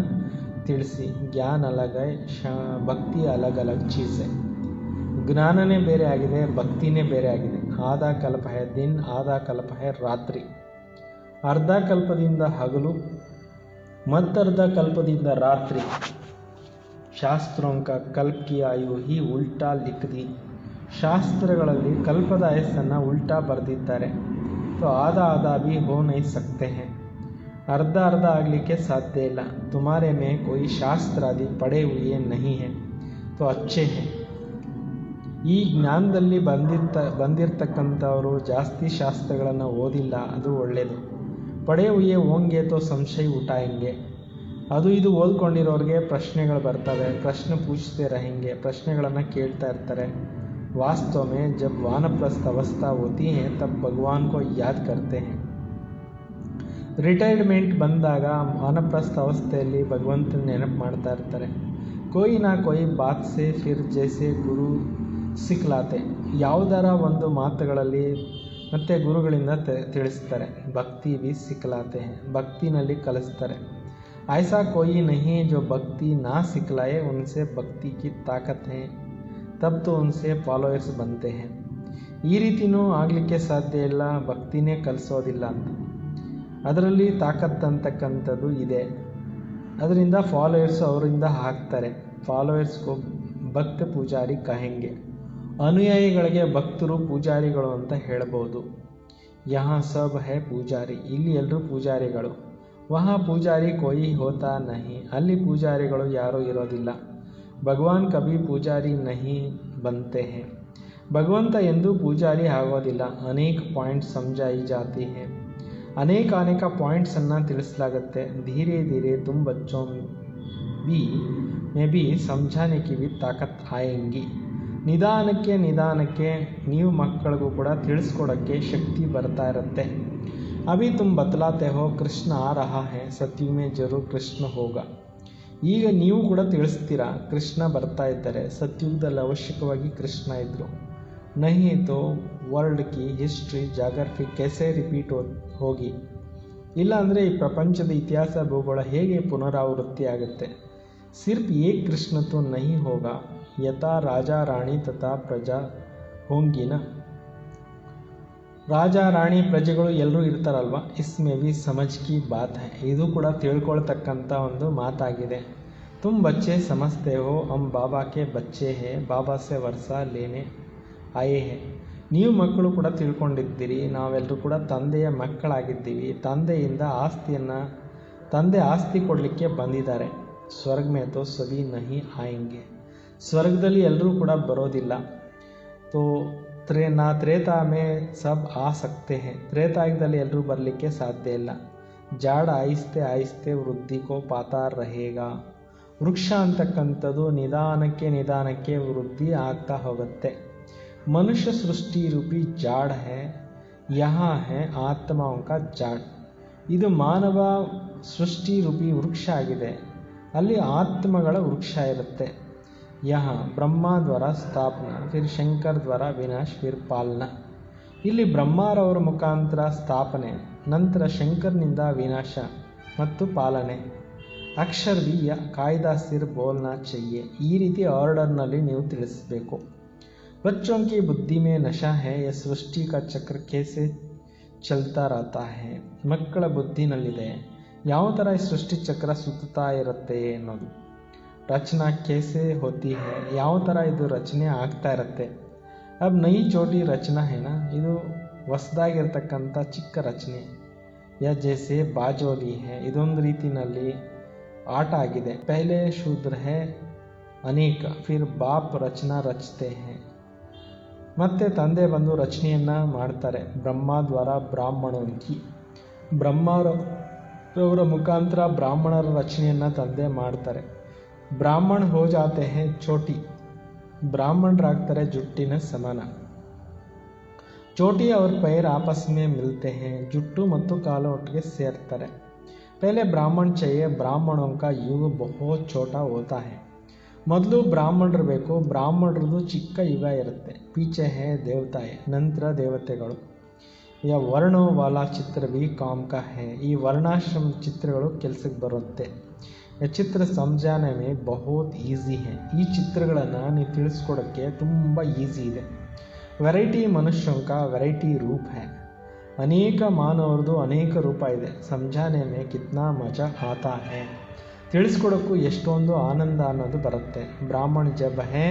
ತಿಳಿಸಿ. ಜ್ಞಾನ ಅಲಗ್ ಭಕ್ತಿ ಅಲಗ್ ಅಲಗ್ ಚೀಸೆ. ಜ್ಞಾನನೇ ಬೇರೆ ಆಗಿದೆ, ಭಕ್ತಿನೇ ಬೇರೆ ಆಗಿದೆ. ಆಧಾ ಕಲ್ಪ ಹೈ ದಿನ್, ಆಧಾ ಕಲ್ಪ ಹೈ ರಾತ್ರಿ. ಅರ್ಧ ಕಲ್ಪದಿಂದ ಹಗಲು, ಮತ್ತರ್ಧ ಕಲ್ಪದಿಂದ ರಾತ್ರಿ. ಶಾಸ್ತ್ರೋಂ ಕಾ ಕಲ್ಪ ಕಿ ಆಯು ಹಿ ಉಲ್ಟಾ ಲಿಖ್ ದಿ. ಶಾಸ್ತ್ರಗಳಲ್ಲಿ ಕಲ್ಪದ ಆಯಸ್ಸನ್ನು ಉಲ್ಟಾ ಬರೆದಿದ್ದಾರೆ. तो आधा भी हो नहीं सकते हैं. ಅರ್ಧ ಆಗಲಿಕ್ಕೆ ಸಾಧ್ಯ ಇಲ್ಲ. तुम्हारे में कोई शास्त्र आदि पढ़े हुए नहीं है तो अच्छे हैं. ಈ ಜ್ಞಾನದಲ್ಲಿ ಬಂದಿರತಕ್ಕಂಥವರು ಜಾಸ್ತಿ ಶಾಸ್ತ್ರಗಳನ್ನು ಓದಿಲ್ಲ, ಅದು ಒಳ್ಳೆಯದು. ಪಡೆ ಹುಯೆ ಹೋಂಗೆ ತೋ ಸಂಶಯ ಉಠಾಯಂಗೆ. ಅದು ಇದು ಓದ್ಕೊಂಡಿರೋರಿಗೆ ಪ್ರಶ್ನೆಗಳು ಬರ್ತವೆ. ಪ್ರಶ್ನೆ ಪೂछते रहेंगे. ಪ್ರಶ್ನೆಗಳನ್ನು ಕೇಳ್ತಾ ಇರ್ತಾರೆ. वास्तव में जब वानप्रस्थ अवस्था होती है तब भगवान को याद करते हैं. ರಿಟೈರ್ಮೆಂಟ್ ಬಂದಾಗ ವಾನಪ್ರಸ್ಥ ಅವಸ್ಥೆಯಲ್ಲಿ ಭಗವಂತನ ನೆನಪು ಮಾಡ್ತಾ ಇರ್ತಾರೆ. कोई ना कोई बात से फिर जैसे गुरु ಸಿಕ್ಲಾತೆ. ಯಾವುದರ ಒಂದು ಮಾತುಗಳಲ್ಲಿ ಮತ್ತು ಗುರುಗಳಿಂದ ತಿಳಿಸ್ತಾರೆ. ಭಕ್ತಿ भी ಸಿಕ್ಲಾತೆ हैं. ಭಕ್ತಿನಲ್ಲಿ ಕಲಿಸ್ತಾರೆ. ऐसा कोई नहीं जो भक्ति ना सिखलाए. उनसे भक्ति की ताकत है, ತಬ್ ತೋ ಉನ್ಸೆ ಫಾಲೋಯರ್ಸ್ ಬಂತೆ ಹೇ. ಈ ರೀತಿಯೂ ಆಗಲಿಕ್ಕೆ ಸಾಧ್ಯ ಇಲ್ಲ, ಭಕ್ತಿನೇ ಕಲಿಸೋದಿಲ್ಲ ಅಂತ. ಅದರಲ್ಲಿ ತಾಕತ್ ಅಂತಕ್ಕಂಥದ್ದು ಇದೆ. ಅದರಿಂದ ಫಾಲೋಯರ್ಸ್ ಅವರಿಂದ ಆಗ್ತಾರೆ. ಫಾಲೋಯರ್ಸ್ಗೂ ಭಕ್ತ ಪೂಜಾರಿ ಕಹೆಂಗೆ. ಅನುಯಾಯಿಗಳಿಗೆ ಭಕ್ತರು ಪೂಜಾರಿಗಳು ಅಂತ ಹೇಳ್ಬೋದು. ಯಹಾ ಸಬ್ ಹೈ ಪೂಜಾರಿ. ಇಲ್ಲಿ ಎಲ್ಲರೂ ಪೂಜಾರಿಗಳು. ವಹಾ ಪೂಜಾರಿ ಕೋಯಿ ಹೋತಾ ನಹಿ. ಅಲ್ಲಿ ಪೂಜಾರಿಗಳು ಯಾರೂ ಇರೋದಿಲ್ಲ. ಭಗವಾನ್ ಕಭಿ ಪೂಜಾರಿ ನಹಿ ಬಂತೆ ಹೇ. ಭಗವಂತ ಎಂದೂ ಪೂಜಾರಿ ಆಗೋದಿಲ್ಲ. ಅನೇಕ ಪಾಯಿಂಟ್ಸ್ ಸಮझाई जाती है. ಅನೇಕ ಪಾಯಿಂಟ್ಸನ್ನು ತಿಳಿಸಲಾಗುತ್ತೆ. ಧೀರೆ ಧೀರೆ ತುಮ್ ಬಚ್ಚೋ भी समझाने की भी ತಾಕತ್ ಆಯೇಂಗಿ. ನಿಧಾನಕ್ಕೆ ನೀವು ಮಕ್ಕಳಿಗೂ ಕೂಡ ತಿಳಿಸ್ಕೊಡೋಕ್ಕೆ ಶಕ್ತಿ ಬರ್ತಾ ಇರುತ್ತೆ. ಅಭಿ ತುಮ್ ಬತಲಾತೆ ಹೋ ಕೃಷ್ಣ ಆ ರಹಾ ಹೈ. ಸತ್ಯುಗ್ ಮೇ ಜರೂರ್ ಕೃಷ್ಣ ಹೋಗ. ಈಗ ನೀವು ಕೂಡ ತಿಳಿಸ್ತೀರಾ ಕೃಷ್ಣ ಬರ್ತಾ ಇದ್ದಾರೆ. ಸತ್ಯುಗದಲ್ಲಿ ಅವಶ್ಯಕವಾಗಿ ಕೃಷ್ಣ ಇದ್ದರು. ನಹಿ ತೋ ವರ್ಲ್ಡ್ ಕಿ ಹಿಸ್ಟ್ರಿ ಜಾಗ್ರಫಿ कैसे ರಿಪೀಟ್ ಹೋಗಿ. ಇಲ್ಲ ಅಂದರೆ ಈ ಪ್ರಪಂಚದ ಇತಿಹಾಸ ಭೂಗೋಳ ಹೇಗೆ ಪುನರಾವೃತ್ತಿ ಆಗುತ್ತೆ. ಸಿರ್ಫ್ ಏಕ್ ಕೃಷ್ಣ ತೋ ನಹಿ ಹೋಗ. ಯಥಾ ರಾಜಾ ರಾಣಿ ತಥಾ ಪ್ರಜಾ ಹೋಂಗಿನ. ರಾಜ ರಾಣಿ ಪ್ರಜೆಗಳು ಎಲ್ಲರೂ ಇರ್ತಾರಲ್ವ, ಇಸ್ಮೇ ಭಿ ಸಮಜ್ ಕಿ ಬಾತ್ ಹೈ, ಇದು ಕೂಡ ತಿಳ್ಕೊಳ್ತಕ್ಕಂಥ ಒಂದು ಮಾತಾಗಿದೆ. ತುಮ್ ಬಚ್ಚೆ ಸಮಜ್ತೆ ಹೋ ಹಮ್ ಬಾಬಾ ಕೆ ಬಚ್ಚೆ ಹೇ, ಬಾಬಾ ಸೆ ವರ್ಷ ಲೇನೆ ಆಯೇ ಹೇ. ನೀವು ಮಕ್ಕಳು ಕೂಡ ತಿಳ್ಕೊಂಡಿದ್ದೀರಿ, ನಾವೆಲ್ಲರೂ ಕೂಡ ತಂದೆಯ ಮಕ್ಕಳಾಗಿದ್ದೀವಿ. ತಂದೆ ಆಸ್ತಿ ಕೊಡಲಿಕ್ಕೆ ಬಂದಿದ್ದಾರೆ. ಸ್ವರ್ಗ ಮೇ ತೋ ಸಭಿ ನಹಿ ಆಯೆಂಗೆ, ಸ್ವರ್ಗದಲ್ಲಿ ಎಲ್ಲರೂ ಕೂಡ ಬರೋದಿಲ್ಲ. ತೋ ತ್ರೇತಾ ಮೇ ಸಬ್ ಆ ಸಕ್ತೆ ಹೇ, ತ್ರೇತಾಯುಗದಲ್ಲಿ ಎಲ್ಲರೂ ಬರಲಿಕ್ಕೆ ಸಾಧ್ಯ ಇಲ್ಲ. ಜಾಡ ಆಹಿಸ್ತೆ ಆಹಿಸ್ತೆ ವೃದ್ಧಿ ಕೋ ಪಾತಾ ರಹೇಗಾ, ವೃಕ್ಷ ಅಂತಕ್ಕಂಥದ್ದು ನಿಧಾನಕ್ಕೆ ವೃದ್ಧಿ ಆಗ್ತಾ ಹೋಗುತ್ತೆ. ಮನುಷ್ಯ ಸೃಷ್ಟಿ ರೂಪಿ ಜಾಡ್ ಹೇ, ಯಹಾ ಹೇ ಆತ್ಮಾओं का ಜಾಡ್, ಇದು ಮಾನವ ಸೃಷ್ಟಿ ರೂಪಿ ವೃಕ್ಷ ಆಗಿದೆ, ಅಲ್ಲಿ ಆತ್ಮಗಳ ವೃಕ್ಷ ಇರುತ್ತೆ. ಯಹ ಬ್ರಹ್ಮ ದ್ವಾರ ಸ್ಥಾಪನಾ, ಫಿರ್ ಶಂಕರ್ ದ್ವಾರ ವಿನಾಶ್, ಫಿರ್ ಪಾಲನಾ. ಇಲ್ಲಿ ಬ್ರಹ್ಮರವರ ಮುಖಾಂತರ ಸ್ಥಾಪನೆ, ನಂತರ ಶಂಕರ್ನಿಂದ ವಿನಾಶ ಮತ್ತು ಪಾಲನೆ. ಅಕ್ಷರ್ ಬಿ ಕಾಯ್ದಾ ಸಿರ್ ಬೋಲ್ನಾ ಚಹಿಯೆ, ಈ ರೀತಿ ಆರ್ಡರ್ನಲ್ಲಿ ನೀವು ತಿಳಿಸಬೇಕು. बच्चों की बुद्धि में नशा है, यह सृष्टि का चक्र कैसे चलता रहता है. ಮಕ್ಕಳ ಬುದ್ಧಿನಲ್ಲಿದೆ ಯಾವ ಥರ ಈ ಸೃಷ್ಟಿ ಚಕ್ರ ಸುತ್ತಾ ಇರುತ್ತೆ ಅನ್ನೋದು. ರಚನಾ ಕೇಸೆ ಹೋತಿ ಹೇ, ಯಾವ ಥರ ಇದು ರಚನೆ ಆಗ್ತಾ ಇರುತ್ತೆ. ಅಬ್ ನೈ ಚೋಟಿ ರಚನಾ ಹೇನಾ, ಇದು ಹೊಸದಾಗಿರ್ತಕ್ಕಂಥ ಚಿಕ್ಕ ರಚನೆ. ಯಾ ಜೈಸೆ ಬಾಜೋಲಿ ಹೇ, ಇದೊಂದು ರೀತಿನಲ್ಲಿ ಆಟ ಆಗಿದೆ. ಪಹಲೆ ಶೂದ್ರ ಹೇ ಅನೇಕ, ಫಿರ್ ಬಾಪ್ ರಚನಾ ರಚತೆ ಹೇ, ಮತ್ತೆ ತಂದೆ ಬಂದು ರಚನೆಯನ್ನು ಮಾಡ್ತಾರೆ. ಬ್ರಹ್ಮ ದ್ವಾರ ಬ್ರಾಹ್ಮಣೋಂಕಿ, ಬ್ರಹ್ಮರವರ ಮುಖಾಂತರ ಬ್ರಾಹ್ಮಣರ ರಚನೆಯನ್ನು ತಂದೆ ಮಾಡ್ತಾರೆ. ಬ್ರಾಹ್ಮಣ ಹೋ ಜಾತೆ ಹೇ ಚೋಟಿ, ಬ್ರಾಹ್ಮಣರಾಗ್ತಾರೆ ಜುಟ್ಟಿನ ಸಮಾನ. ಚೋಟಿ ಅವ್ರ ಪೈರ್ ಆಪಸ್ ಮೇ ಮಿಲ್ತೆ ಹೇ, ಜುಟ್ಟು ಮತ್ತು ಕಾಲು ಒಟ್ಟಿಗೆ ಸೇರ್ತಾರೆ. ಪಹಲೆ ಬ್ರಾಹ್ಮಣ चाहिए, ಬ್ರಾಹ್ಮಣೋं का युग बहुत छोटा होता है. ಮೊದಲು ಬ್ರಾಹ್ಮಣರಿರಬೇಕು, ಬ್ರಾಹ್ಮಣರದು ಚಿಕ್ಕ ಯುಗ ಇರುತ್ತೆ. ಪೀಚೆ ಹೇ ದೇವತಾಯೇ, ನಂತರ ದೇವತೆಗಳು. ಯಾ ವರ್ಣೋ ವಾಲಾ ಚಿತ್ರ ಭಿ ಕಾಮ್ ಕಾ ಹೇ, ಈ ವರ್ಣಾಶ್ರಮ ಚಿತ್ರಗಳು ಕೆಲಸಕ್ಕೆ ಬರುತ್ತೆ. ಈ ಚಿತ್ರ ಸಮಜಾನೆ ಮೇ ಬಹುತ್ ಈಸಿ ಹೇ, ಈ ಚಿತ್ರಗಳನ್ನು ನೀವು ತಿಳಿಸ್ಕೊಡೋಕ್ಕೆ ತುಂಬ ಈಸಿ ಇದೆ. ವೆರೈಟಿ ಮನುಷ್ಯಂಕ ವೆರೈಟಿ ರೂಪ ಹೇ, ಅನೇಕ ಮಾನವರದು ಅನೇಕ ರೂಪ ಇದೆ. ಸಮಜಾನೆ ಮೇ ಕಿತ್ನಾ ಮಜಾ ಆತಾ ಹೇ, ತಿಳಿಸ್ಕೊಡೋಕ್ಕೂ ಎಷ್ಟೊಂದು ಆನಂದ ಅನ್ನೋದು ಬರುತ್ತೆ. ಬ್ರಾಹ್ಮಣ ಜಬ್ ಹೇ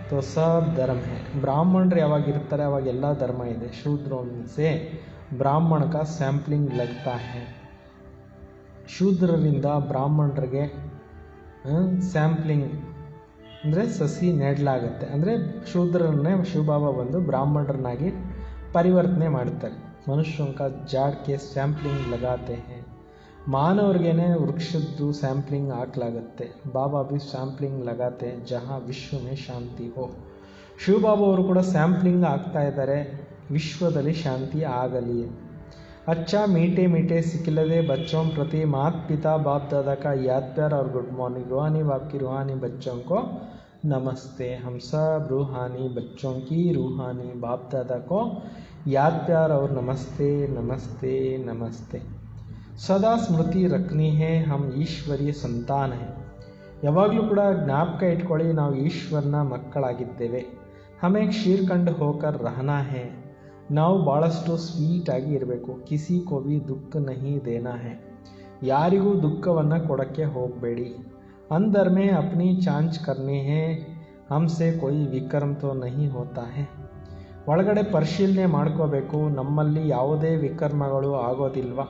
ತೋ ಸಬ್ ಧರ್ಮ ಹೇ, ಬ್ರಾಹ್ಮಣರು ಯಾವಾಗ ಇರ್ತಾರೆ ಅವಾಗ ಎಲ್ಲ ಧರ್ಮ ಇದೆ. ಶೂದ್ರೋನ್ ಸೆ ಬ್ರಾಹ್ಮಣ ಕಾ ಸ್ಯಾಂಪ್ಲಿಂಗ್ ಲಗ್ತಾ ಹೇ, ಶೂದ್ರರಿಂದ ಬ್ರಾಹ್ಮಣರಿಗೆ ಸ್ಯಾಂಪ್ಲಿಂಗ್ ಅಂದರೆ ಸಸಿ ನೆಡಲಾಗುತ್ತೆ. ಅಂದರೆ ಶೂದ್ರನ್ನೇ ಶಿವಬಾಬಾ ಬಂದು ಬ್ರಾಹ್ಮಣರನ್ನಾಗಿ ಪರಿವರ್ತನೆ ಮಾಡ್ತಾರೆ. ಮನುಷ್ಯಂಕ ಜಾಡ್ಗೆ ಸ್ಯಾಂಪ್ಲಿಂಗ್ ಲಗಾತೆ ಹೇ, ಮಾನವ್ರಿಗೇನೆ ವೃಕ್ಷದ್ದು ಸ್ಯಾಂಪ್ಲಿಂಗ್ ಹಾಕಲಾಗುತ್ತೆ. ಬಾಬಾ ಭಿ ಸ್ಯಾಂಪ್ಲಿಂಗ್ ಲಗಾತೆ ಜಹಾ ವಿಶ್ವ ಮೇ ಶಾಂತಿ ಹೋ, ಶಿವಬಾಬಾ ಅವರು ಕೂಡ ಸ್ಯಾಂಪ್ಲಿಂಗ್ ಆಗ್ತಾ ಇದ್ದಾರೆ, ವಿಶ್ವದಲ್ಲಿ ಶಾಂತಿ ಆಗಲಿ. अच्छा मीठे मीठे सिखिलदे बच्चों प्रति माता पिता बाप दादा का याद प्यार और गुड मॉर्निंग. रूहानी बाप की रूहानी बच्चों को नमस्ते. हम सब रूहानी बच्चों की रूहानी बाप दादा को याद प्यार और नमस्ते नमस्ते नमस्ते. सदा स्मृति रखनी है, हम ईश्वरीय संतान हैं. ಯಾವಾಗಲೂ ಕೂಡ ಜ್ಞಾಪಕ ಇಟ್ಕೊಳ್ಳಿ, ನಾವು ಈಶ್ವರನ ಮಕ್ಕಳಾಗಿದ್ದೇವೆ. ಹಮೇ ಕ್ಷೀರ್ಖಂಡ್ ಹೋಕರ್ ರಹನಾ ಹೇ, ನಾವು ಭಾಳಷ್ಟು ಸ್ವೀಟಾಗಿ ಇರಬೇಕು. ಕಿಸಿ ಕೋ ಭಿ ದುಃಖ ನಹಿ ದೇನಾ ಹೇ, ಯಾರಿಗೂ ದುಃಖವನ್ನು ಕೊಡೋಕ್ಕೆ ಹೋಗಬೇಡಿ. ಅಂದರ್ ಮೇ ಅಪ್ನಿ ಚಾಂಚ್ ಕರ್ನಿ ಹೇ, ಹಮ್ಸೆ ಕೊಯ್ ವಿಕರ್ಮ ತೋ ನಹಿ ಹೋತಾ ಹೇ, ಒಳಗಡೆ ಪರಿಶೀಲನೆ ಮಾಡ್ಕೋಬೇಕು, ನಮ್ಮಲ್ಲಿ ಯಾವುದೇ ವಿಕರ್ಮಗಳು ಆಗೋದಿಲ್ವಾ.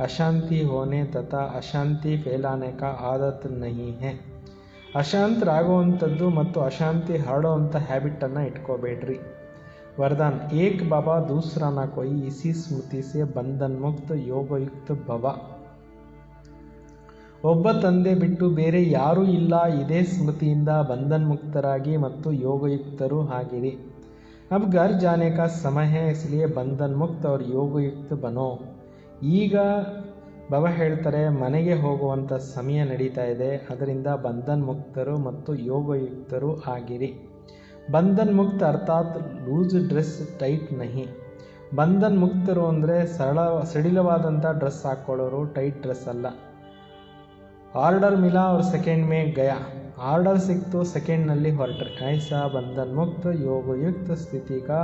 ಅಶಾಂತಿ ಹೋನೆ ತಥಾ ಅಶಾಂತಿ ಫೇಲಾನೆ ಕಾ ಆದತ್ ನಹಿ ಹೇ, ಅಶಾಂತರಾಗುವಂಥದ್ದು ಮತ್ತು ಅಶಾಂತಿ ಹರಡುವಂಥ ಹ್ಯಾಬಿಟನ್ನು ಇಟ್ಕೋಬೇಡ್ರಿ. वरदान एक बाबा दूसरा ना कोई, इसी स्मृति से बंधन मुक्त ಯೋಗಯುಕ್ತ ಭವ. ಒಬ್ಬ ತಂದೆ ಬಿಟ್ಟು ಬೇರೆ ಯಾರೂ ಇಲ್ಲ, ಇದೇ ಸ್ಮೃತಿಯಿಂದ ಬಂಧನ್ಮುಕ್ತರಾಗಿ ಮತ್ತು ಯೋಗಯುಕ್ತರು ಆಗಿರಿ. ಅಬ್ ಘರ್ ಜಾನೆ ಕಾ ಸಮಯ ಹೈ, ಇಸ್ಲಿಯೇ ಬಂಧನ್ ಮುಕ್ತ और ಯೋಗಯುಕ್ತ ಬನೋ. ಈಗ ಬಾಬಾ ಹೇಳ್ತಾರೆ ಮನೆಗೆ ಹೋಗುವಂಥ ಸಮಯ ನಡೀತಾ ಇದೆ, ಅದರಿಂದ ಬಂಧನ್ ಮುಕ್ತರು ಮತ್ತು ಯೋಗಯುಕ್ತರು ಆಗಿರಿ. ಬಂಧನ್ ಮುಕ್ತ ಅರ್ಥಾತ್ ಲೂಸ್ ಡ್ರೆಸ್ ಟೈಟ್ ನಹಿ. ಬಂಧನ್ ಮುಕ್ತರು ಅಂದರೆ ಸಡಿಲವಾದಂಥ ಡ್ರೆಸ್ ಹಾಕ್ಕೊಳ್ಳೋರು, ಟೈಟ್ ಡ್ರೆಸ್ ಅಲ್ಲ. ಆರ್ಡರ್ ಮಿಲಾ ಅವ್ರ ಸೆಕೆಂಡ್ ಮೇ ಗಯಾ, ಆರ್ಡರ್ ಸಿಕ್ತು ಸೆಕೆಂಡ್ನಲ್ಲಿ ಹೊರಟ್ರೆ. ಐಸಾ ಬಂಧನ್ ಮುಕ್ತ ಯೋಗಯುಕ್ತ ಸ್ಥಿತಿ ಕಾ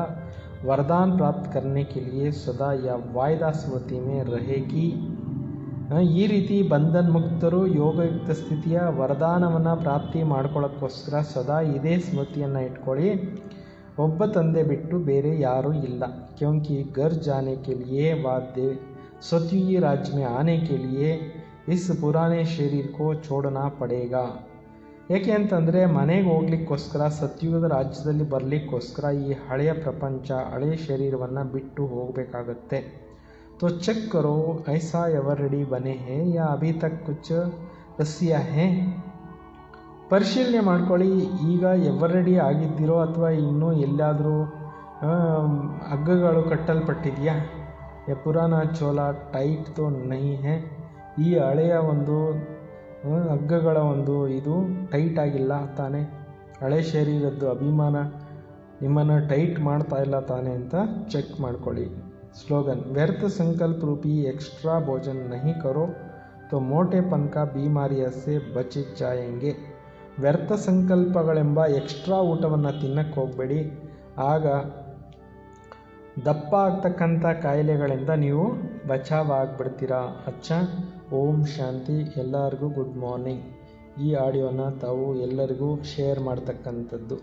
वरदान प्राप्त करने के लिए सदा या वायदा स्मृति में रहेगी। ಈ ರೀತಿ ಬಂಧನ್ ಮುಕ್ತರು ಯೋಗಯುಕ್ತ ಸ್ಥಿತಿಯ ವರದಾನವನ್ನು ಪ್ರಾಪ್ತಿ ಮಾಡ್ಕೊಳ್ಳೋಕ್ಕೋಸ್ಕರ ಸದಾ ಇದೇ ಸ್ಮೃತಿಯನ್ನು ಇಟ್ಕೊಳ್ಳಿ, ಒಬ್ಬ ತಂದೆ ಬಿಟ್ಟು ಬೇರೆ ಯಾರೂ ಇಲ್ಲ। क्योंकि घर जाने के लिए व सतयुगी राज्य में आने के लिए इस पुराने शरीर को छोड़ना पड़ेगा। ಏಕೆ ಅಂತಂದರೆ ಮನೆಗೆ ಹೋಗ್ಲಿಕ್ಕೋಸ್ಕರ ಸತ್ಯುಗದ ರಾಜ್ಯದಲ್ಲಿ ಬರಲಿಕ್ಕೋಸ್ಕರ ಈ ಹಳೆಯ ಪ್ರಪಂಚ ಹಳೆಯ ಶರೀರವನ್ನು ಬಿಟ್ಟು ಹೋಗಬೇಕಾಗತ್ತೆ। तो चेक करो ऐसा एवरडी बने हैं या अभी तक कुछ रस्सियाँ हैं। ಪರಿಶೀಲನೆ ಮಾಡ್ಕೊಳ್ಳಿ, ಈಗ ಎವರಡಿ ಆಗಿದ್ದೀರೋ ಅಥವಾ ಇನ್ನೂ ಎಲ್ಲಾದರೂ ಹಗ್ಗಗಳು ಕಟ್ಟಲ್ಪಟ್ಟಿದೆಯಾ। ये पुराना चोला टाइट तो नहीं है। ಈ ಹಳೆಯ ಒಂದು ಹಗ್ಗಗಳ ಒಂದು ಇದು ಟೈಟ್ ಆಗಿಲ್ಲ ತಾನೆ, ಹಳೆ ಶರೀರದ್ದು ಅಭಿಮಾನ ನಿಮ್ಮನ್ನು ಟೈಟ್ ಮಾಡ್ತಾ ಇಲ್ಲ ತಾನೆ ಅಂತ ಚೆಕ್ ಮಾಡ್ಕೊಳ್ಳಿ। स्लोगन, व्यर्थ संकल्प रूपी एक्स्ट्रा भोजन नहीं करो तो मोटेपन का बीमारियों से बच जाएंगे। ವ್ಯರ್ಥ ಸಂಕಲ್ಪಗಳೆಂಬ ಎಕ್ಸ್ಟ್ರಾ ಊಟವನ್ನು ತಿನ್ನಕ್ಕೆ ಹೋಗಬೇಡಿ, ಆಗ ದಪ್ಪ ಆಗ್ತಕ್ಕಂಥ ಕಾಯಿಲೆಗಳಿಂದ ನೀವು ಬಚಾವ್ ಆಗಿಬಿಡ್ತೀರಾ। ಅಚ್ಚಾ, ಓಂ ಶಾಂತಿ। ಎಲ್ಲರಿಗೂ ಗುಡ್ ಮಾರ್ನಿಂಗ್। ಈ ಆಡಿಯೋನ ತಾವು ಎಲ್ಲರಿಗೂ ಶೇರ್ ಮಾಡ್ತಕ್ಕಂಥದ್ದು।